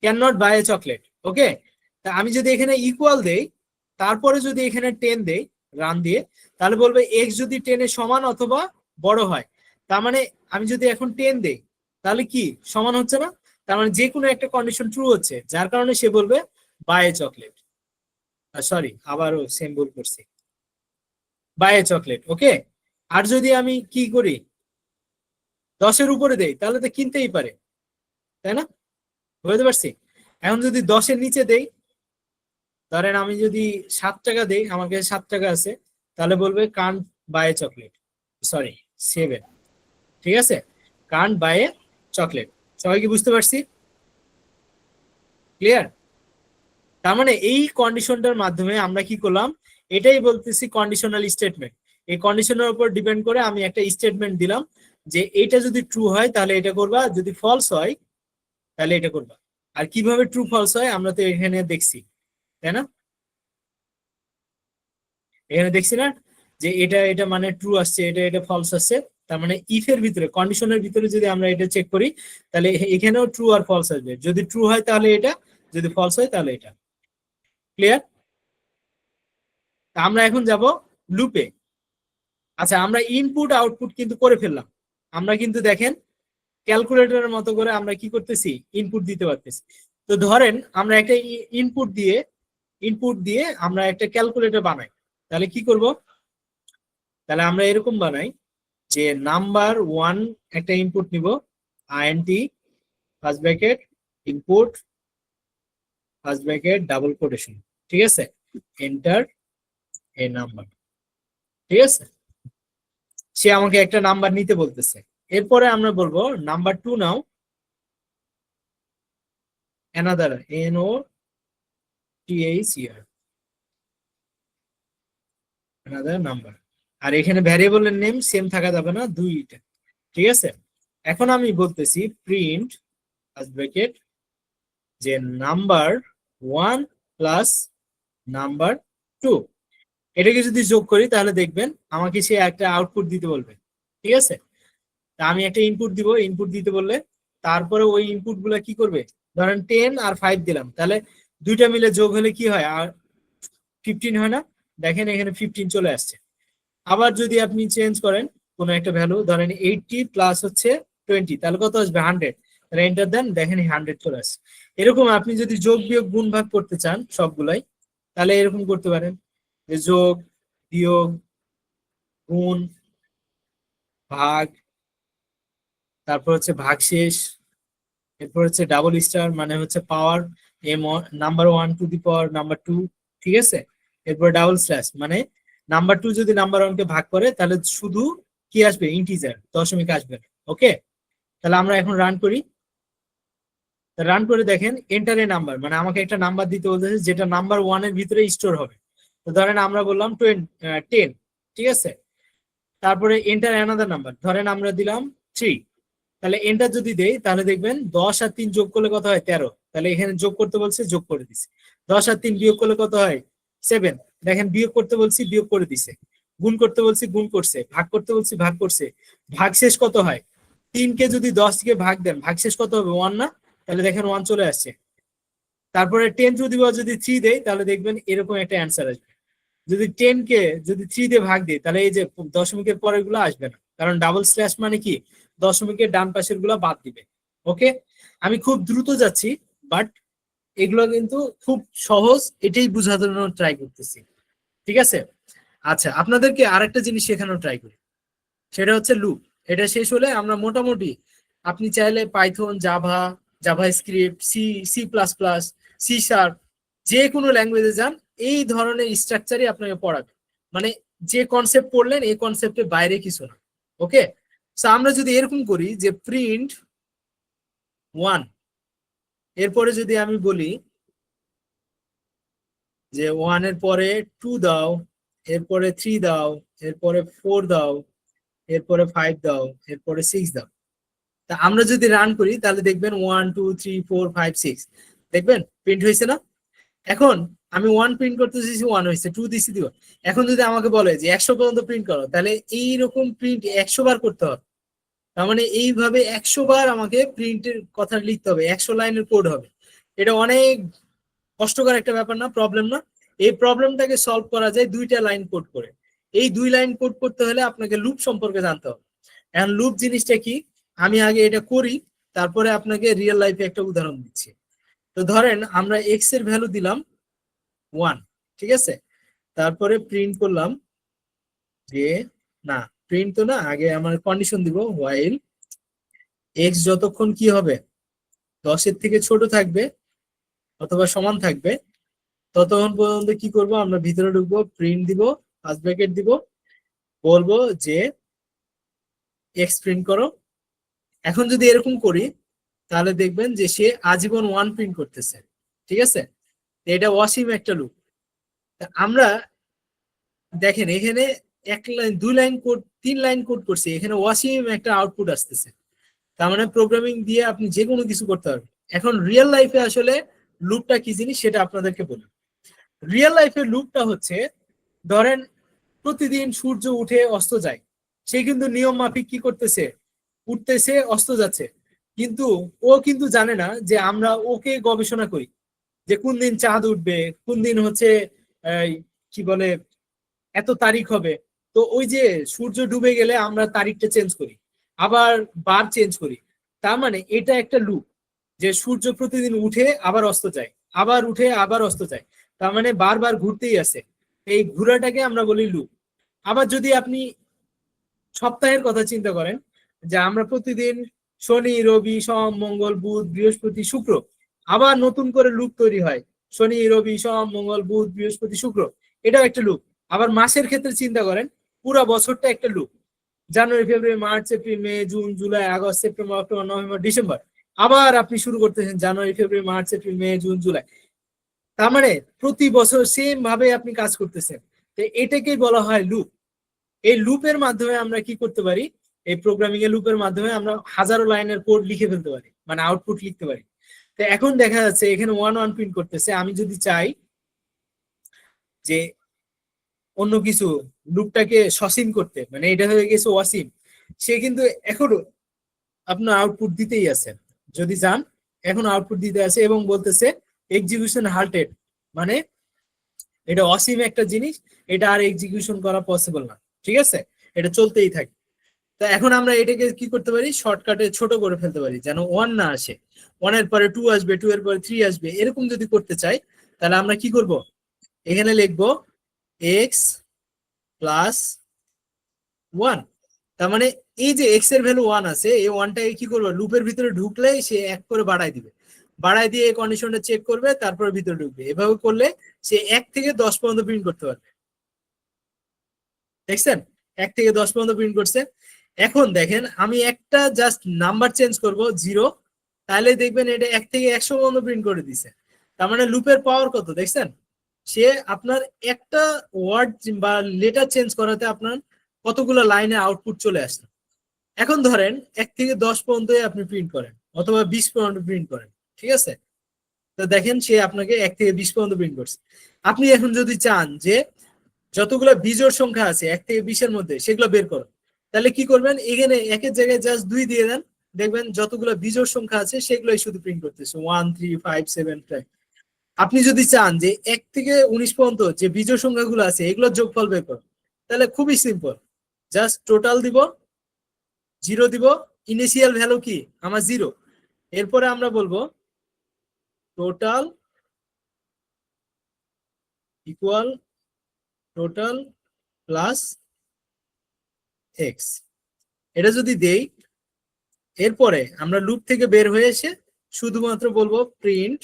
can not buy a chocolate. Okay, তা আমি যদি এখানে ইকুয়াল দেই, তারপরে যদি এখানে 10 দেই রান দিয়ে, তাহলে বলবে এক্স যদি 10 এর সমান অথবা বড় হয়। তার মানে আমি যদি এখন 10 দেই তাহলে কি সমান হচ্ছে না, তার মানে যে কোনো একটা কন্ডিশন ট্রু হচ্ছে, যার কারণে সে বলবে বাই এ চকলেট। সরি আবারও সেম ভুল করছি, বাই এ চকলেট। ওকে, আর যদি আমি কি করি 10 এর উপরে দেই তাহলে তো কিনতেই পারে, তাই না? বুঝতে পারছি? এখন যদি 10 এর নিচে দেই, ধরেন আমি যদি 7 টাকা দেই, আমার কাছে 7 টাকা আছে, তাহলে বলবে Kant by a chocolate, sorry 7। ঠিক আছে, কান্ট বাই এ চকলেট। সবাই কি বুঝতে পারছি? ক্লিয়ার? তার মানে এই কন্ডিশনটার মাধ্যমে আমরা কি করলাম, এটাই বলতেছি কন্ডিশনাল স্টেটমেন্ট। এই কন্ডিশনের উপর ডিপেন্ড করে আমি একটা স্টেটমেন্ট দিলাম যে এটা যদি ট্রু হয় তাহলে এটা করবা, যদি ফলস হয় তাহলে এটা করবা। আর কিভাবে ট্রু ফলস হয় আমরা তো এখানে দেখছি, তাই না? এখানে দেখছি না যে এটা এটা মানে ট্রু আসছে, এটা এটা ফলস আসছে। তার মানে ইফ এর ভিতরে, কন্ডিশনের ভিতরে যদি আমরা এটা চেক করি তাহলে এখানেও ট্রু আর ফলস আসবে। যদি ট্রু হয় তাহলে এটা, যদি ফলস হয় তাহলে এটা। ক্লিয়ার? আমরা এখন যাব লুপে। আচ্ছা, আমরা ইনপুট আউটপুট কিন্তু করে ফেললাম। আমরা কিন্তু দেখেন ক্যালকুলেটরের মতো করে আমরা কি করতেছি, ইনপুট দিতে পারতেছি। তো ধরেন আমরা একটা ইনপুট দিয়ে আমরা একটা ক্যালকুলেটর বানাই, তাহলে কি করব? তাহলে আমরা এরকম বানাই যে নাম্বার 1 একটা ইনপুট নিব, int first bracket input first bracket double quotation. ঠিক আছে, এন্টার এ নাম্বার। ঠিক আছে, সে আমাকে একটা নাম্বার নিতে বলতেছে। এরপরে আমরা বলবো নাম্বার 2 নাও, another NOTHER, another নাম্বার। আর এখানে ভ্যারিয়েবলের নেম সেম থাকা যাবে না, দুইটা। ঠিক আছে, এখন আমি বলতেছি প্রিন্ট ফার্স্ট ব্র্যাকেট যে নাম্বার 1 প্লাস নাম্বার 2, এটাকে যদি যোগ করি তাহলে দেখবেন আমাকে সে একটা আউটপুট দিতে বলবে। ঠিক আছে, তা আমি একটা ইনপুট দিব, ইনপুট দিতে বললে তারপরে ওই ইনপুট গুলা কি করবে, ধরেন 10 আর 5 দিলাম, তাহলে দুইটা মিলে যোগ হলে কি হয়, আর 15 হয় না? দেখেন এখানে 15 চলে আসছে। আবার যদি আপনি চেঞ্জ করেন কোনো একটা ভ্যালু, ধরেন 80 প্লাস হচ্ছে 20, তাহলে কত আসবে 100, তাহলে এন্টার দেন, দেখেন 100 চলে আসছে। এরকম আপনি যদি যোগ বিয়োগ গুণ ভাগ করতে চান সবগুলাই, তাহলে এরকম করতে পারেন যে যোগ বিয়োগ গুণ ভাগ, তারপর হচ্ছে ভাগশেষ, এরপর হচ্ছে ডাবল স্টার মানে হচ্ছে power M number 1 to the power number 2। ঠিক আছে, এরপর ডাবল স্ল্যাশ মানে নাম্বার 2 যদি নাম্বার 1 কে ভাগ করে তাহলে শুধু কি আসবে, ইন্টিজার, দশমিক আসবে। ওকে, তাহলে আমরা এখন রান করি। রান করে দেখেন এন্টার এ নাম্বার, মানে আমাকে একটা নাম্বার দিতে বলতেছে যেটা নাম্বার 1 এর ভিতরে স্টোর হবে। তো ধরেন আমরা বললাম 10, ঠিক আছে। তারপরে এন্টার অ্যানাদার নাম্বার, ধরেন আমরা দিলাম 3, তাহলে এন্টার যদি দেই তাহলে দেখবেন 10 আর 3 যোগ করলে কত হয় 13, তাহলে এখানে যোগ করতে বলছে যোগ করে দিছে। 10 আর 3 বিয়োগ করলে কত হয় 7, দেখেন বিয়োগ করতে বলছি বিয়োগ করে দিছে। গুণ করতে বলছি গুণ করছে, ভাগ করতে বলছি ভাগ করছে। ভাগশেষ কত হয়, 3 কে যদি 10 কে ভাগ দেন ভাগশেষ কত হবে 1 না, তাহলে দেখেন 1 চলে আসছে। তারপরে 10 টু দি পাওয়ার যদি 3 দেই তাহলে দেখবেন এরকম একটা অ্যান্সার আসবে। যদি 10 কে যদি 3 দিয়ে ভাগ দিই তাহলে এই যে দশমিকের পরের গুলো আসবে না, কারণ ডাবল স্ল্যাশ মানে কি দশমিকের ডান পাশের গুলো বাদ দিবে। ওকে, আমি খুব দ্রুত যাচ্ছি, বাট এগুলো কিন্তু খুব সহজ, এটাই বোঝানোর ট্রাই করতেছি, ঠিক আছে। আচ্ছা, আপনাদেরকে আরেকটা জিনিস শেখানোর ট্রাই করি, সেটা হচ্ছে লুপ। এটা শেষ হলে আমরা মোটামুটি, আপনি চাইলে Python, Java, JavaScript, C plus plus, C sharp, যে কোনো ল্যাঙ্গুয়েজে যান, এই ধরনের স্ট্রাকচারই আপনাকে পড়াবে। মানে যে কনসেপ্ট পড়লেন এই কনসেপ্টের বাইরে কিছু না। ওকে, সো আমরা যদি এরকম করি যে প্রিন্ট 1, এরপরে যদি আমি বলি যে 1 এর পরে 2 দাও, এরপরে 3 দাও, এরপরে 4 দাও, এরপরে 5 দাও, এরপরে 6 দাও, তা আমরা যদি রান করি তাহলে দেখবেন 1 2 3 4 5 6, দেখবেন প্রিন্ট হয়েছে না। এখন আমি 1 প্রিন্ট করতে চাইছি 1 হয়েছে, 2 দিছি দিব। এখন যদি আমাকে বলে যে 100 পর্যন্ত প্রিন্ট করো, তাহলে এইরকম প্রিন্ট 100 বার করতে হবে। তার মানে এইভাবে 100 বার আমাকে প্রিন্টের কথা লিখতে হবে, 100 লাইনের কোড হবে। এটা অনেক কষ্টকর একটা ব্যাপার না, প্রবলেম না। এই প্রবলেমটাকে সলভ করা যায় 2টা লাইন কোড করে। এই 2 লাইন কোড করতে হলে আপনাকে লুপ সম্পর্কে জানতে হবে। এখন লুপ জিনিসটা কি, আমি আগে এটা করি, তারপরে আপনাকে রিয়েল লাইফে একটা উদাহরণ দিচ্ছি। তো ধরেন আমরা এক্স এর ভ্যালু দিলাম 1, ঠিক আছে। তারপরে প্রিন্ট করলাম যে, না প্রিন্ট তো না, আগে আমার কন্ডিশন দিব, হোয়াইল এক্স যতক্ষণ কি হবে 10 এর থেকে ছোট থাকবে অথবা সমান থাকবে, ততক্ষণ পর্যন্ত কি করব, আমরা ভিতরে ঢুকবো, প্রিন্ট দিব, ফার্স্ট ব্র্যাকেট দিব, বলবো যে এক্স প্রিন্ট করো। এখন যদি এরকম করি তাহলে দেখবেন যে সে আজীবন 1 প্রিন্ট করতেছে, ঠিক আছে। এটা অসীম একটা লুপ। আমরা দেখেন এখানে 1 line 2 line code 3 line code করছি, এখানে অসীম একটা আউটপুট আসতেছে। তার মানে প্রোগ্রামিং দিয়ে আপনি যে কোনো কিছু করতে পারবেন। এখন রিয়েল লাইফে আসলে লুপটা কি জিনিস সেটা আপনাদেরকে বলি। রিয়েল লাইফের লুপটা হচ্ছে, ধরেন প্রতিদিন সূর্য উঠে অস্ত যায়, সে কিন্তু নিয়ম মাফিক কি করতেছে, উঠতেছে অস্ত যাচ্ছে, কিন্তু ও কিন্তু জানে না যে আমরা ওকে গবেষণা করি যে কোন দিন চাঁদ উঠবে, কোন দিন হচ্ছে কি বলে এত তারিখ হবে। তো ওই যে সূর্য ডুবে গেলে আমরা তারিখটা চেঞ্জ করি, আবার বার চেঞ্জ করি। তার মানে এটা একটা লুপ, যে সূর্য প্রতিদিন উঠে আবার অস্ত যায়, আবার উঠে আবার অস্ত যায়, তার মানে বারবার ঘুরতেই আছে। এই ঘোরাটাকে আমরা বলি লুপ। আবার যদি আপনি সপ্তাহের কথা চিন্তা করেন, যে আমরা প্রতিদিন শনি, রবি, সোম, মঙ্গল, বুধ, বৃহস্পতি, শুক্র, আবার নতুন করে লুপ তৈরি হয়, শনি, রবি, সোম, মঙ্গল, বুধ, বৃহস্পতি, শুক্র, এটাও একটা লুপ। আবার মাসের ক্ষেত্রে চিন্তা করেন, পুরো বছরটা একটা loop, January, February, March, April, May, June, July, August, September, October, November, December, আবার আপনি শুরু করতেছেন January, February, March, April, May, June, July. তার মানে প্রতি বছর সেম ভাবে আপনি কাজ করতেছেন। তো এটাকেই বলা হয় লুপ। এই লুপের মাধ্যমে আমরা কি করতে পারি, এই প্রোগ্রামিং এর লুপের মাধ্যমে আমরা হাজারো লাইনের কোড লিখে ফেলতে পারি, মানে আউটপুট লিখতে পারি। তো এখন দেখা যাচ্ছে এখানে 1 প্রিন্ট করতেছে, আমি যদি চাই যে অন্য কিছু, লুপটাকে সসীম করতে, মানে এটা হয়ে গেছে অসীম, সে কিন্তু এখনো আপনার আউটপুট দিতেই আছে। যদি যান এখন আউটপুট দিতে আছে এবং বলতেছে এক্সিকিউশন হাল্টেড, মানে এটা অসীম একটা জিনিস, এটা আর এক্সিকিউশন করা পসিবল না, ঠিক আছে, এটা চলতেই থাকে। তা এখন আমরা এটাকে কি করতে পারি, শর্টকাটে ছোট করে ফেলতে পারি, যেন 1 না আসে, 1 এর পরে 2 আসবে, 2 এর পরে 3 আসবে, এরকম যদি করতে চাই তাহলে আমরা কি করব, এখানে লিখবো এক্স প্লাস 1। তার মানে এই যে এক্স এর ভ্যালু 1 আছে, এই 1টাকে কি করবো, লুপের ভিতরে ঢুকলে সে 1 করে বাড়াই দিবে, বাড়াই দিয়ে এই কন্ডিশনটা চেক করবে, তারপরে ভিতরে ঢুকবে। এভাবে করলে সে 1 থেকে 10 পর্যন্ত প্রিন্ট করতে পারবে। দেখছেন 1 থেকে 10 পর্যন্ত প্রিন্ট করছে। এখন দেখেন আমি একটা জাস্ট নাম্বার চেঞ্জ করব 0, তাহলে দেখবেন এটা 1 থেকে 100 পর্যন্ত প্রিন্ট করে দিছে। তার মানে লুপের পাওয়ার কত দেখছেন, সে আপনার একটা ওয়ার্ড বা লেটার চেঞ্জ করাতে আপনার কতগুলো লাইনের আউটপুট চলে আসছে। এখন ধরেন 1 থেকে 10 পর্যন্ত আপনি প্রিন্ট করেন অথবা 20 পর্যন্ত প্রিন্ট করেন, ঠিক আছে? তো দেখেন সে আপনাকে 1 থেকে 20 পর্যন্ত প্রিন্ট করছে। আপনি এখন যদি চান যে যতগুলো বিজোড় সংখ্যা আছে 1 থেকে 20 এর মধ্যে সেগুলো বের করো, তাহলে কি করবেন, এখানে একের জায়গায় জাস্ট 2 দিয়ে দেন, দেখবেন যতগুলো বিজোড় সংখ্যা আছে সেগুলোই শুধু প্রিন্ট করতেছে 1 3 5 7 5। আপনি যদি চান যে 1 থেকে 19 পর্যন্ত যে বিজোড় সংখ্যাগুলো আছে এগুলোর যোগফল বের করো, তাহলে খুবই সিম্পল, জাস্ট টোটাল দিব, 0 দিব, ইনিশিয়াল ভ্যালু কি আমার 0, এরপরে আমরা বলবো total equal total plus x. এটা যদি দেই, এরপরে আমরা লুপ থেকে বের হয়ে এসে শুধুমাত্র বলবো প্রিন্ট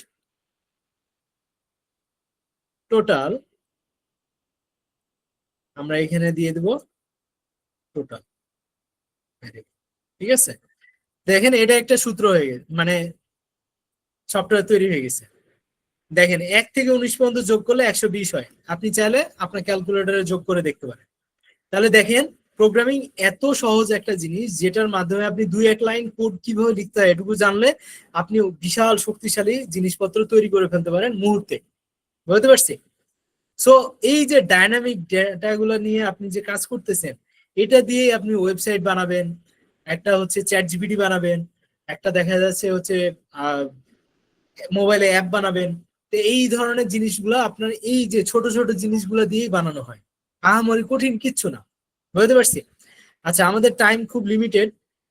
টোটাল, আমরা এখানে দিয়ে দেব টোটাল, ঠিক আছে? দেখেন এটা একটা সূত্র হয়ে গেছে, মানে সফটওয়্যার তৈরি হয়ে গেছে। দেখেন 1 থেকে 19 পর্যন্ত যোগ করলে 120 হয়, আপনি চাইলে আপনার ক্যালকুলেটরে যোগ করে দেখতে পারেন। তাহলে দেখেন প্রোগ্রামিং এত সহজ একটা জিনিস যেটার মাধ্যমে আপনি 2-1 লাইন কোড কিভাবে লিখতে হয় এটুকু জানলে আপনি বিশাল শক্তিশালী জিনিসপত্র তৈরি করে ফেলতে পারেন মুহূর্তে। বুঝতে পারছি? সো এই যে ডাইনামিক ডেটাগুলো নিয়ে আপনি যে কাজ করতেছেন, এটা দিয়ে আপনি ওয়েবসাইট বানাবেন, একটা হচ্ছে চ্যাট জিপিটি বানাবেন, একটা দেখা যাচ্ছে হচ্ছে মোবাইলে অ্যাপ বানাবেন। তো এই ধরনের জিনিসগুলো আপনার এই যে ছোট ছোট জিনিসগুলো দিয়েই বানানো হয়, আহামরি কঠিন কিচ্ছু না। বুঝতে পারছি? আচ্ছা, আমাদের টাইম খুব লিমিটেড,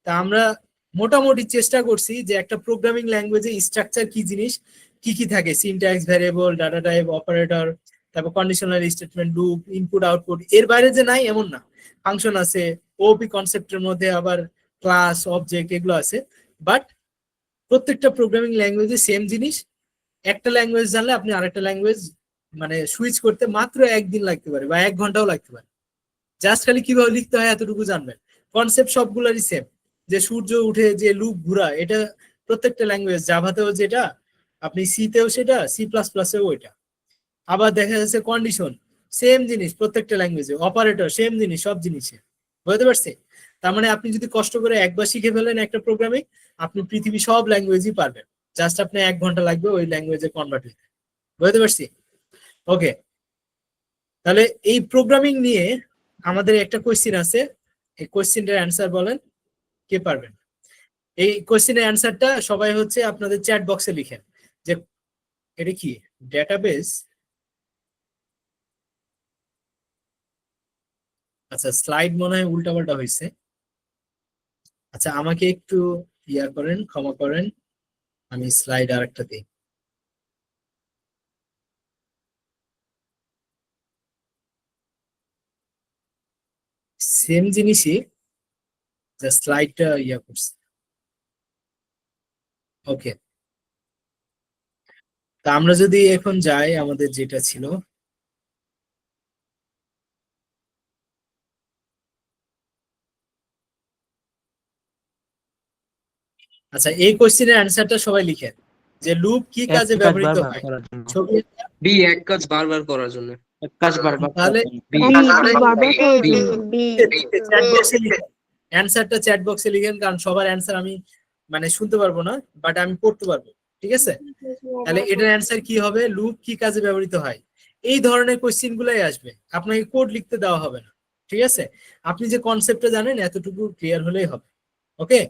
তা আমরা মোটামুটি চেষ্টা করছি যে একটা প্রোগ্রামিং ল্যাঙ্গুয়েজে স্ট্রাকচার কি জিনিস, কি কি থাকে, syntax, variable, data type, operator, তারপর conditional statement, loop, input output, এর বাইরে যে নাই এমন না। ফাংশন আছে, ওপি কনসেপ্টের মধ্যে আবার ক্লাস, অবজেক্ট এগুলো আছে। বাট প্রত্যেকটা প্রোগ্রামিং ল্যাঙ্গুয়েজে সেম জিনিস। একটা ল্যাঙ্গুয়েজ জানলে আপনি আরেকটা ল্যাঙ্গুয়েজ মানে সুইচ করতে মাত্র 1 দিন লাগতে পারে বা 1 ঘন্টাও লাগতে পারে। জাস্ট খালি কিভাবে লিখতে হয় এতটুকু জানবেন। কনসেপ্ট সবগুলোরই সেম, যে সূর্য উঠে যে লুপ ঘুরা, এটা প্রত্যেকটা ল্যাঙ্গুয়েজ, জাভাতেও যেটা, আপনি সিতেও সেটা, সি প্লাস প্লাসেও ওইটা। আবার দেখা যাচ্ছে কন্ডিশন সেম জিনিস প্রত্যেকটা ল্যাঙ্গুয়েজে, অপারেটর সেম জিনিস সব জিনিসে। বুঝতে পারছি? তার মানে আপনি যদি কষ্ট করে একবার শিখে ফেলেন একটা প্রোগ্রামিং, আপনি পৃথিবী সব ল্যাঙ্গুয়েজই পারবেন। জাস্ট আপনি 1 ঘন্টা লাগবে ওই ল্যাঙ্গুয়েজে কনভার্ট হতে। বুঝতে পারছি? ওকে, তাহলে এই প্রোগ্রামিং নিয়ে আমাদের একটা কোয়েশ্চেন আছে, এই কোয়েশ্চেনটার অ্যান্সার বলেন কে পারবেন? এই কোয়েশ্চেনের অ্যান্সারটা সবাই হচ্ছে আপনাদের চ্যাট বক্সে লিখেন যে এটা কি ডেটাবেস। আচ্ছা, স্লাইড মনে হয় উল্টাপাল্টা হয়েছে। আচ্ছা, আমাকে একটু ইয়া করেন, ক্ষমা করেন, আমি স্লাইড আরেকটা দিই। সেম জিনিসই, যা স্লাইডটা ইয়া করছে। ওকে, তা আমরা যদি এখন যাই আমাদের যেটা ছিল, আচ্ছা এই কোশ্চেনের অ্যান্সারটা সবাই লিখেন যে লুপ কি কাজে একই কাজ ব্যবহৃত বারবার হয়। করার জন্য। ছবি, বি, এক কাজ বারবার করার জন্য। এক কাজ বারবার তাহলে করার জন্য। বি, বি বারবার করার বি। জন্য বি। চ্যাট বক্সে লিখেন, অ্যান্সারটা চ্যাট বক্সে লিখেন, কারণ সবার অ্যান্সার আমি মানে শুনতে পারবো না, বাট আমি পড়তে পারবো। ঠিক আছে? তাহলে এটার অ্যান্সার কি হবে, লুপ কি কাজে ব্যবহৃত হয়। এই ধরনের কোশ্চেন গুলাই আসবে, আপনাকে কোড লিখতে দেওয়া হবে না। ঠিক আছে? আপনি যে কনসেপ্টটা জানেন এতটুকু ক্লিয়ার হলেই হবে। ওকে,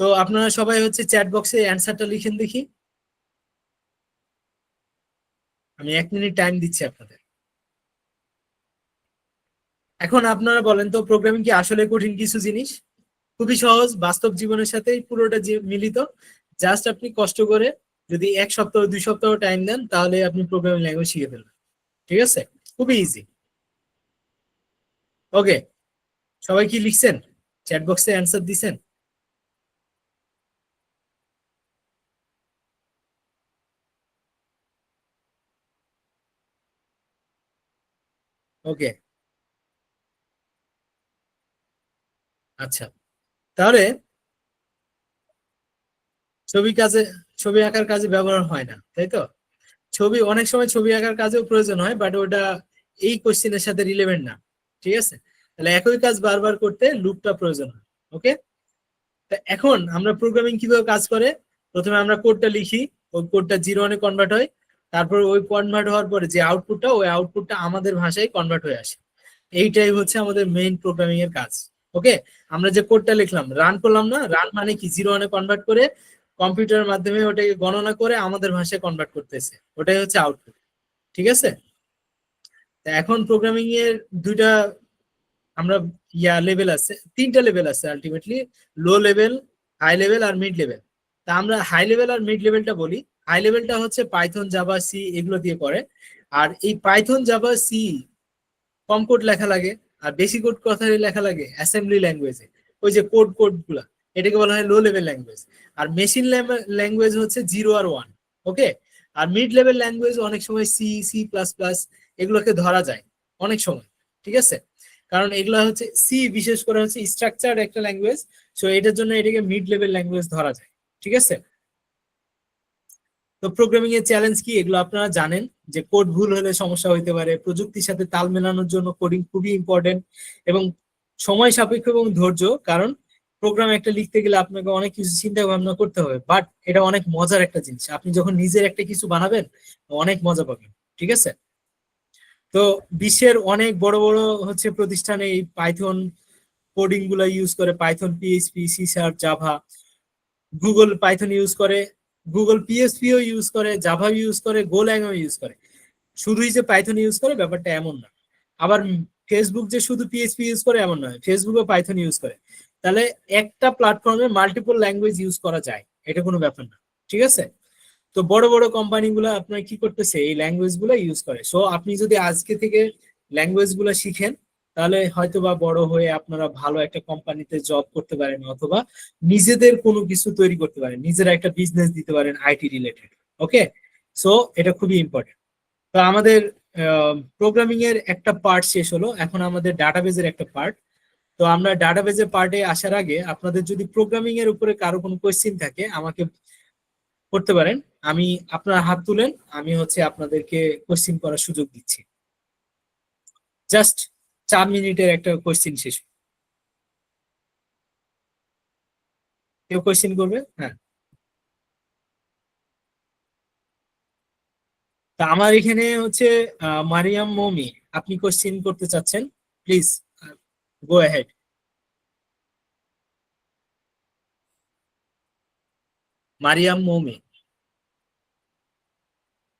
তো আপনারা সবাই হচ্ছে চ্যাট বক্সে অ্যান্সারটা লিখেন দেখি। আমি 1 মিনিট টাইম দিচ্ছি আপনাদের। এখন আপনারা বলেন তো, প্রোগ্রামিং কি আসলে কঠিন কিছু জিনিস? খুবই সহজ, বাস্তব জীবনের সাথে পুরোটা মিলিত। জাস্ট আপনি কষ্ট করে যদি 1 সপ্তাহ 2 সপ্তাহ টাইম দেন, তাহলে আপনি প্রোগ্রামিং ল্যাঙ্গুয়েজ শিখে ফেলবেন। ঠিক আছে? খুবই ইজি। ওকে, সবাই কি লিখছেন? চ্যাট বক্সে অ্যান্সার দিছেন? ওকে, আচ্ছা, তাহলে ছবি কাজে, ছবি আঁকার কাজে ব্যবহার হয় না, তাই তো? ছবি অনেক সময় ছবি আঁকার কাজেও প্রয়োজন হয়, বাট ওটা এই কোশ্চেনের সাথে রিলেভেন্ট না। ঠিক আছে, তাহলে একই কাজ বারবার করতে লুপটা প্রয়োজন হয়। ওকে, তা এখন আমরা প্রোগ্রামিং কিভাবে কাজ করে, প্রথমে আমরা কোডটা লিখি, ওই কোডটা 0 এ কনভার্ট হয়, তারপর ওই কনভার্ট হওয়ার পরে যে আউটপুটটা, ওই আউটপুটটা আমাদের ভাষায় কনভার্ট হয়ে আসে। এইটাই হচ্ছে আমাদের মেইন প্রোগ্রামিং এর কাজ। ওকে, আমরা যে কোডটা লিখলাম, রান করলাম না, রান মানে কি 0 এ কনভার্ট করে কম্পিউটারের মাধ্যমে ওটাকে গণনা করে আমাদের ভাষায় কনভার্ট করতেছে, ওটাই হচ্ছে আউটপুট। ঠিক আছে, তা এখন প্রোগ্রামিং এর দুইটা আমরা লেভেল আছে, 3টা লেভেল আছে ultimately, low level, high level আর মিড লেভেল। তা আমরা হাই লেভেল আর মিড লেভেলটা বলি। হাই লেভেলটা হচ্ছে পাইথন, জাভা, সি এগুলো দিয়ে করে। আর এই পাইথন, জাভা, সি কম কোড লেখা লাগে, আর বেশি কোড কথায় লেখা লাগে অ্যাসেম্বলি ল্যাঙ্গুয়েজে, ওই যে কোড গুলা, এটাকে বলা হয় লো লেভেল ল্যাঙ্গুয়েজ। আর মেশিন ল্যাঙ্গুয়েজ হচ্ছে 0 আর 1। ওকে, আর মিড লেভেল ল্যাঙ্গুয়েজ অনেক সময় সি, সি প্লাস প্লাস এগুলোকে ধরা যায় অনেক সময়। ঠিক আছে, কারণ এগুলো হচ্ছে সি বিশেষ করে হচ্ছে স্ট্রাকচার একটা ল্যাঙ্গুয়েজ, সো এটার জন্য এটাকে মিড লেভেল ল্যাঙ্গুয়েজ ধরা যায়। ঠিক আছে, তো প্রোগ্রামিং এর চ্যালেঞ্জ কি এগুলো আপনারা জানেন, যে কোড ভুল হলে সমস্যা হতে পারে, প্রযুক্তির সাথে তাল মেলানোর জন্য কোডিং খুবই ইম্পর্টেন্ট, এবং সময় সাপেক্ষ এবং ধৈর্য। কারণ প্রোগ্রাম একটা লিখতে গেলে আপনাকে অনেক কিছু চিন্তা ভাবনা করতে হবে, বাট এটা অনেক মজার একটা জিনিস। আপনি যখন নিজের একটা কিছু বানাবেন অনেক মজা পাবেন। ঠিক আছে, তো বিশ্বের অনেক বড় বড় হচ্ছে প্রতিষ্ঠানে এই পাইথন কোডিং গুলা ইউজ করে, Python, PHP, C sharp, Java. Google Python use করে, গুগল পিএসপিও ইউজ করে, জাভা ইউজ করে, গোল্যাংও ইউজ করে। শুধুই যে পাইথন ইউজ করে ব্যাপারটা এমন না। আবার ফেসবুক যে শুধু পিএইচপি ইউজ করে এমন নয়, ফেসবুকও পাইথন ইউজ করে। তাহলে একটা প্ল্যাটফর্মে মাল্টিপল ল্যাঙ্গুয়েজ ইউজ করা যায়, এটা কোনো ব্যাপার না। ঠিক আছে, তো বড় বড় কোম্পানি গুলো আপনার কি করতেছে, এই ল্যাঙ্গুয়েজ গুলো ইউজ করে। সো আপনি যদি আজকে থেকে ল্যাঙ্গুয়েজ গুলো শিখেন, তাহলে হয়তো বা বড় হয়ে আপনারা ভালো একটা কোম্পানিতে জব করতে পারেন, অথবা নিজেদের কোনো কিছু তৈরি করতে পারেন, নিজেরা একটা বিজনেস দিতে পারেন আইটি রিলেটেড। ওকে, সো এটা খুবই ইম্পর্টেন্ট। তো আমাদের প্রোগ্রামিং এর একটা পার্ট শেষ হলো, এখন আমাদের ডাটাবেজের একটা পার্ট। তো আমরা ডাটাবেজের পার্টে আসার আগে আপনাদের যদি প্রোগ্রামিং এর উপরে কারো কোনো কোয়েশ্চেন থাকে আমাকে করতে পারেন। আমি আপনার হাত তুলেন, আমি হচ্ছে আপনাদেরকে কোয়েশ্চেন করার সুযোগ দিচ্ছি। জাস্ট 4 মিনিটের একটা কোয়েশ্চেন শেষ। কেউ কোয়েশ্চেন করবে? হ্যাঁ, তা আমার এখানে হচ্ছে মারিয়াম মমি, আপনি কোয়েশ্চেন করতে চাচ্ছেন, প্লিজ গো অ্যাহেড। মারিয়াম মমি।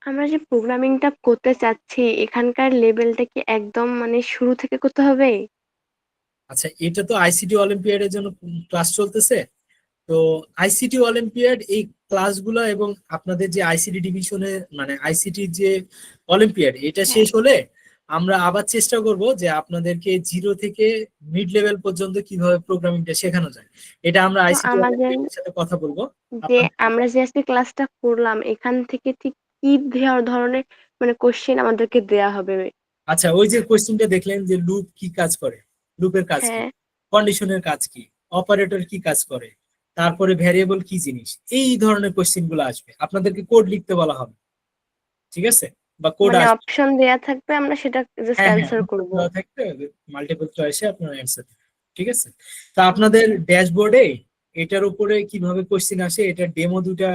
আমরা যে প্রোগ্রামিংটা করতে চাচ্ছি, এখানকার লেভেলটা কি একদম মানে শুরু থেকে করতে হবে? আচ্ছা, এটা তো আইসিটি অলিম্পিয়াডের জন্য ক্লাস চলতেছে। তো আইসিটি অলিম্পিয়াড এই ক্লাসগুলো এবং আপনাদের যে আইসিটি ডিভিশনের মানে আইসিটি যে অলিম্পিয়াড, এটা হ্যাঁ। শেষ হলে আমরা আবার চেষ্টা করব যে আপনাদেরকে 0 থেকে মিড লেভেল পর্যন্ত কিভাবে প্রোগ্রামিংটা শেখানো যায়। এটা আমরা তো আইসিটি আমাদের অলিম্পিয়াডের সাথে কথা বলবো। যে আপনাদের আমরা যে আজকে ক্লাসটা করলাম, এখান থেকে ঠিক কি ধরনের মানে কোশ্চেন আমাদেরকে দেয়া হবে? আচ্ছা, ওই যে কোশ্চেনটা দেখলেন যে লুপ কি কাজ করে, লুপের কাজ কি, হ্যাঁ। কন্ডিশনের কাজ কি, অপারেটর কি কাজ করে, তারপরে ভ্যারিয়েবল কি জিনিস, এই ধরনের কোশ্চেন গুলো আসবে। আপনাদেরকে কোড লিখতে বলা হবে। ঠিক আছে, বা কোড মানে আসবে। অপশন দেয়া থাকবে, আমরা সেটা জাস্ট হ্যাঁ, হ্যাঁ, অ্যান্সার করব। দেওয়া থাকবে, মাল্টিপল চয়েসে আপনার অ্যান্সার। ঠিক আছে, তা আপনাদের ড্যাশবোর্ডে এটার উপরে কিভাবে কোশ্চেন আসে এটা ডেমো দুটা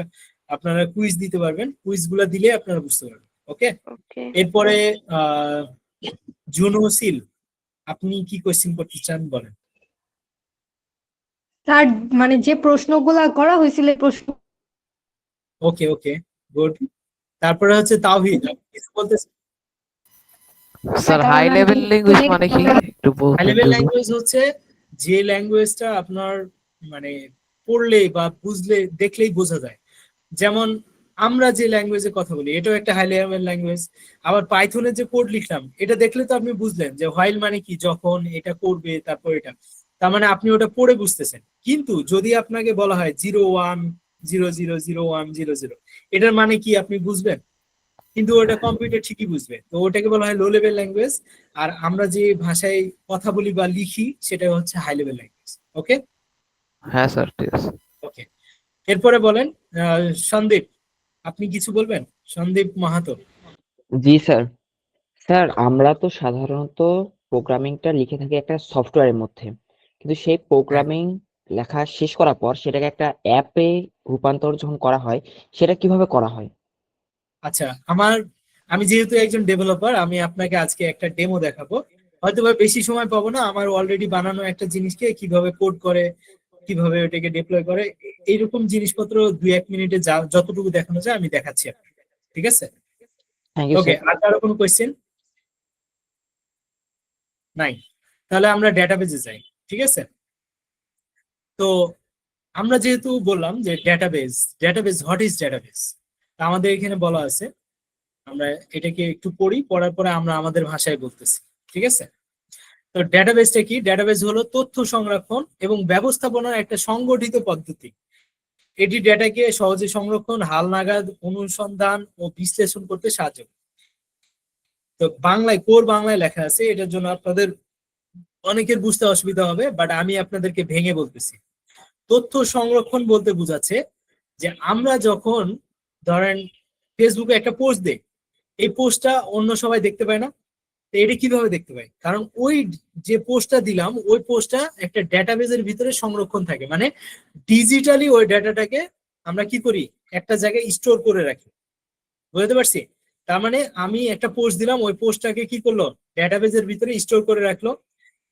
আপনারা কুইজ দিতে পারবেন, কুইজ গুলা দিলে আপনারা বুঝতে পারবেন। ওকে, ওকে। এরপরে জুনোসিল, আপনি কি কোশ্চেন করতে চান বলেন। তার মানে যে প্রশ্নগুলা করা হয়েছিল এই প্রশ্ন ওকে, ওকে, গুড। তারপরে হচ্ছে তাওহিদ, আপনি কিছু বলতেছেন? স্যার কারণ হাই আমি লেভেল ল্যাঙ্গুয়েজ মানে কি একটু হাই বলতেন লেভেল যদি। ল্যাঙ্গুয়েজ হচ্ছে যে ল্যাঙ্গুয়েজটা আপনার মানে পড়লে বা বুঝলে দেখলেই বোঝা যায়। যেমন আমরা যে ল্যাঙ্গুয়েজে কথা বলি এটাও একটা হাই লেভেল ল্যাঙ্গুয়েজ। আবার পাইথনের যে কোড লিখলাম এটা দেখলে তো আপনি বুঝলেন যে হোয়াইল মানে কি, যখন এটা করবে তারপর এটা, তার মানে আপনি ওটা পড়ে বুঝতেছেন। কিন্তু যদি আপনাকে বলা হয় 01000100, এটার মানে কি আপনি বুঝবেন? কিন্তু ওটা কম্পিউটার ঠিকই বুঝবে। তো ওটাকে বলা হয় লো লেভেল ল্যাঙ্গুয়েজ। আর আমরা যে ভাষায় কথা বলি বা লিখি সেটা হচ্ছে হাই লেভেল ল্যাঙ্গুয়েজ। ওকে, হ্যাঁ স্যার ঠিক আছে। ওকে, এরপরে বলেন সন্দীপ, আপনি কিছু বলবেন, সন্দীপ মাহাতো? জি স্যার। স্যার আমরা তো সাধারণত প্রোগ্রামিংটা লিখে থাকি একটা সফটওয়্যারের মধ্যে, কিন্তু সেই হ্যাঁ, প্রোগ্রামিং লেখা শেষ করার পর সেটাকে একটা অ্যাপে রূপান্তর যখন করা হয়, সেটা কিভাবে করা হয়? আচ্ছা, আমি যেহেতু একজন ডেভেলপার, আমি আপনাকে আজকে একটা ডেমো দেখাবো। হয়তো বা বেশি সময় পাবো না, আমার অলরেডি বানানো একটা জিনিসকে কিভাবে কোড করে, কিভাবে ওটাকে ডিপ্লয় করে, এইরকম জিনিসপত্র 2-1 মিনিটে যতটুকু দেখানো যায় আমি দেখাচ্ছি আপনাকে। ঠিক আছে? Thank you okay, sir. আর কারো কোনো কোয়েশ্চেন নাই? তাহলে আমরা ডেটাবেজে যাই। ঠিক আছে? তো আমরা যেহেতু বললাম যে ডেটাবেজ হোয়াট ইজ ডেটাবেজ, আমাদের এখানে বলা আছে, আমরা এটাকে একটু পড়ি, পড়ার পরে আমরা আমাদের ভাষায় বলতেছি। ঠিক আছে? তো ডেটাবেসটা কি? ডেটাবেস হলো তথ্য সংরক্ষণ এবং ব্যবস্থাপনার একটা সংগঠিত পদ্ধতি। এটি ডেটাকে সহজে সংরক্ষণ, হালনাগাদ, অনুসন্ধান ও বিশ্লেষণ করতে সাহায্য করে। তো বাংলায় লেখা আছে, এটার জন্য আপনাদের অনেকের বুঝতে অসুবিধা হবে, বাট আমি আপনাদেরকে ভেঙে বলতেছি। তথ্য সংরক্ষণ বলতে বোঝাচ্ছে যে আমরা যখন ধরেন ফেসবুকে একটা পোস্ট দেই, এই পোস্টটা অন্য সবাই দেখতে পায় না। তো এটা কিভাবে দেখতে পাই? কারণ ওই যে পোস্টটা দিলাম, ওই পোস্টটা একটা ডেটাবেজের ভিতরে সংরক্ষণ থাকে, মানে ডিজিটালি ওই ডাটাটাকে আমরা কি করি, একটা জায়গায় স্টোর করে রাখি। বুঝতে পারছি? তার মানে আমি একটা পোস্ট দিলাম, ওই পোস্টটাকে কি করলো, ডেটাবেজের ভিতরে স্টোর করে রাখলো।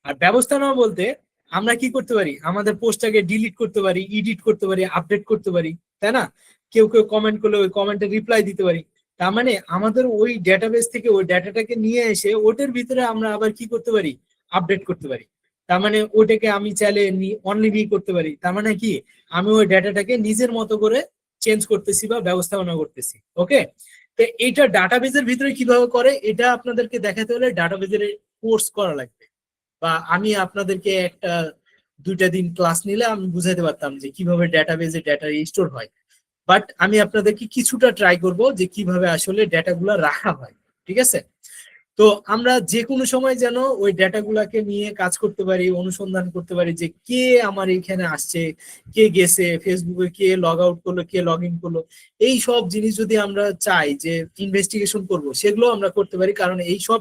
আর ব্যবস্থা নেওয়া বলতে আমরা কি করতে পারি, আমাদের পোস্টটাকে ডিলিট করতে পারি, এডিট করতে পারি, আপডেট করতে পারি, তাই না? কেউ কেউ কমেন্ট করলে ওই কমেন্টে রিপ্লাই দিতে পারি। তার মানে আমাদের ওই ডেটাবেস থেকে ওই ডাটাটাকে নিয়ে এসে ওটার ভিতরে আমরা আবার কি করতে পারি, আপডেট করতে পারি। তার মানে ওটাকে আমি চাইলে অনলি মি করতে পারি। তার মানে কি, আমি ওই ডাটাটাকে নিজের মতো করে চেঞ্জ করতেছি বা ব্যবস্থাপনা করতেছি। ওকে, তো এইটা ডাটাবেজের ভিতরে কিভাবে করে, এটা আপনাদেরকে দেখাতে হলে ডাটাবেজের কোর্স করা লাগবে, বা আমি আপনাদেরকে একটা 2টা দিন ক্লাস নিলে আমি বুঝাতে পারতাম যে কিভাবে ডেটাবেজে ডেটা স্টোর হয়। বাট আমি আপনাদেরকে কিছুটা ট্রাই করব যে কিভাবে আসলে ডেটাগুলো রাখা হয়। ঠিক আছে? তো আমরা যে কোনো সময় যেন ওই ডেটাগুলাকে নিয়ে কাজ করতে পারি, অনুসন্ধান করতে পারি যে কে আমার এখানে আসছে, কে গেছে, ফেসবুকে কে লগ আউট করলো, কে লগ ইন করলো। এই সব জিনিস যদি আমরা চাই যে ইনভেস্টিগেশন করব, সেগুলো আমরা করতে পারি, কারণ এই সব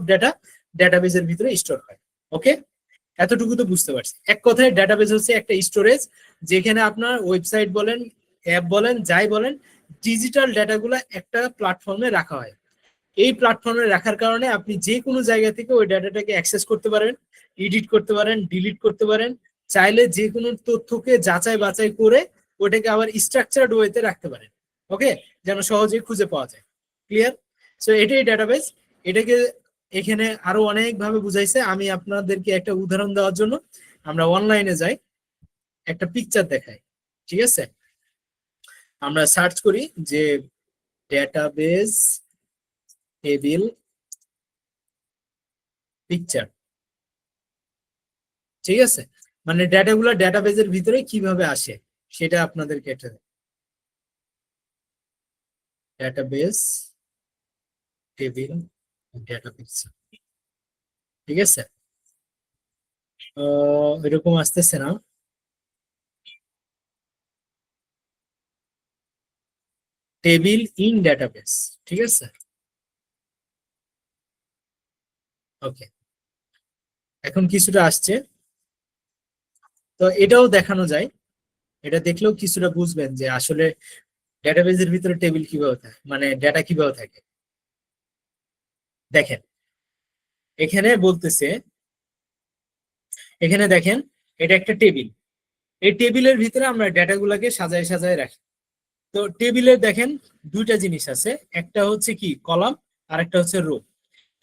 ডেটাবেজের ভিতরে স্টোর হয়। ওকে, এতটুকু তো বুঝতে পারছি। এক কথায় ডেটাবেস হচ্ছে একটা স্টোরেজ, যেখানে আপনার ওয়েবসাইট বলেন, অ্যাপ বলেন, যাই বলেন, ডিজিটাল ডেটাগুলো একটা প্ল্যাটফর্মে রাখা হয়। এই প্ল্যাটফর্মে রাখার কারণে আপনি যে কোনো জায়গা থেকে ওই ডাটাটাকে অ্যাক্সেস করতে পারেন, এডিট করতে পারেন, ডিলিট করতে পারেন, চাইলে যে কোনো তথ্যকে যাচাই বাছাই করে ওটাকে আবার স্ট্রাকচারড ওয়েতে রাখতে পারেন। ওকে, যেন সহজেই খুঁজে পাওয়া যায়। ক্লিয়ার? সো এটাই ডেটাবেস। এটাকে এখানে আরো অনেক ভাবে বুঝাইছে, আমি আপনাদেরকে একটা উদাহরণ দেওয়ার জন্য আমরা অনলাইনে যাই, একটা পিকচার দেখাই। ঠিক আছে? আমরা সার্চ করি যে ডেটাবেস টেবিল পিকচার। ঠিক আছে? মানে ডেটাগুলো ডেটাবেজের ভিতরে কিভাবে আসে সেটা আপনাদেরকে একটা ডেটাবেস টেবিল ডেটা পিকচার। ঠিক আছে? এরকম আসতেছে না? Table in database. ঠিক আছে? ওকে, এখন কিছুটা আসছে। তো এটাও দেখানো যায়, এটা দেখলেও কিছুটা বুঝবেন যে আসলে ডেটাবেজের ভিতরে টেবিল কিভাবে থাকে, মানে ডেটা কিভাবে থাকে। দেখেন, এখানে বলতেছে, এখানে দেখেন, এটা একটা টেবিল। এই টেবিলের ভিতরে আমরা ডেটাগুলোকে সাজায় সাজায় রাখি। তো টেবিলের দেখেন 2টা জিনিস আছে, একটা হচ্ছে কি কলাম, আর একটা হচ্ছে রো।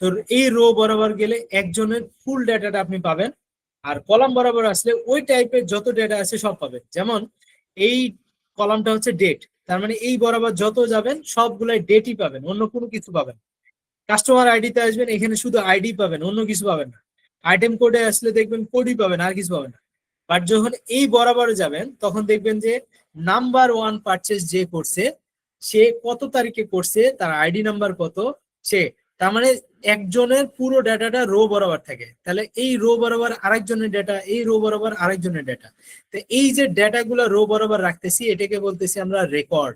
তো এই রো বরাবর গেলে একজনের ফুল ডেটাটা আপনি পাবেন, আর কলাম বরাবর আসলে ওই টাইপের যত ডেটা আছে সব পাবেন। যেমন এই কলামটা হচ্ছে ডেট, তার মানে এই বরাবর যত যাবেন সবগুলাই ডেটই পাবেন, অন্য কোনো কিছু পাবেন। কাস্টমার আইডিতে আসবেন, এখানে শুধু আইডি পাবেন, অন্য কিছু পাবেন না। আইটেম কোডে আসলে দেখবেন কোডই পাবেন, আর কিছু পাবেন না। বাট যখন এই বরাবরে যাবেন তখন দেখবেন যে নাম্বার 1 পারচেজ যে করছে, সে কত তারিখে করছে, তার আইডি নাম্বার কত, সে, তার মানে একজনের পুরো ডাটাটা রো বরাবর থাকে। তাহলে এই রো বরাবর আরেকজনের ডাটা, এই রো বরাবর আরেকজনের ডাটা। তো এই যে ডাটাগুলো রো বরাবর রাখতেছি, এটাকে বলতেছি আমরা রেকর্ড।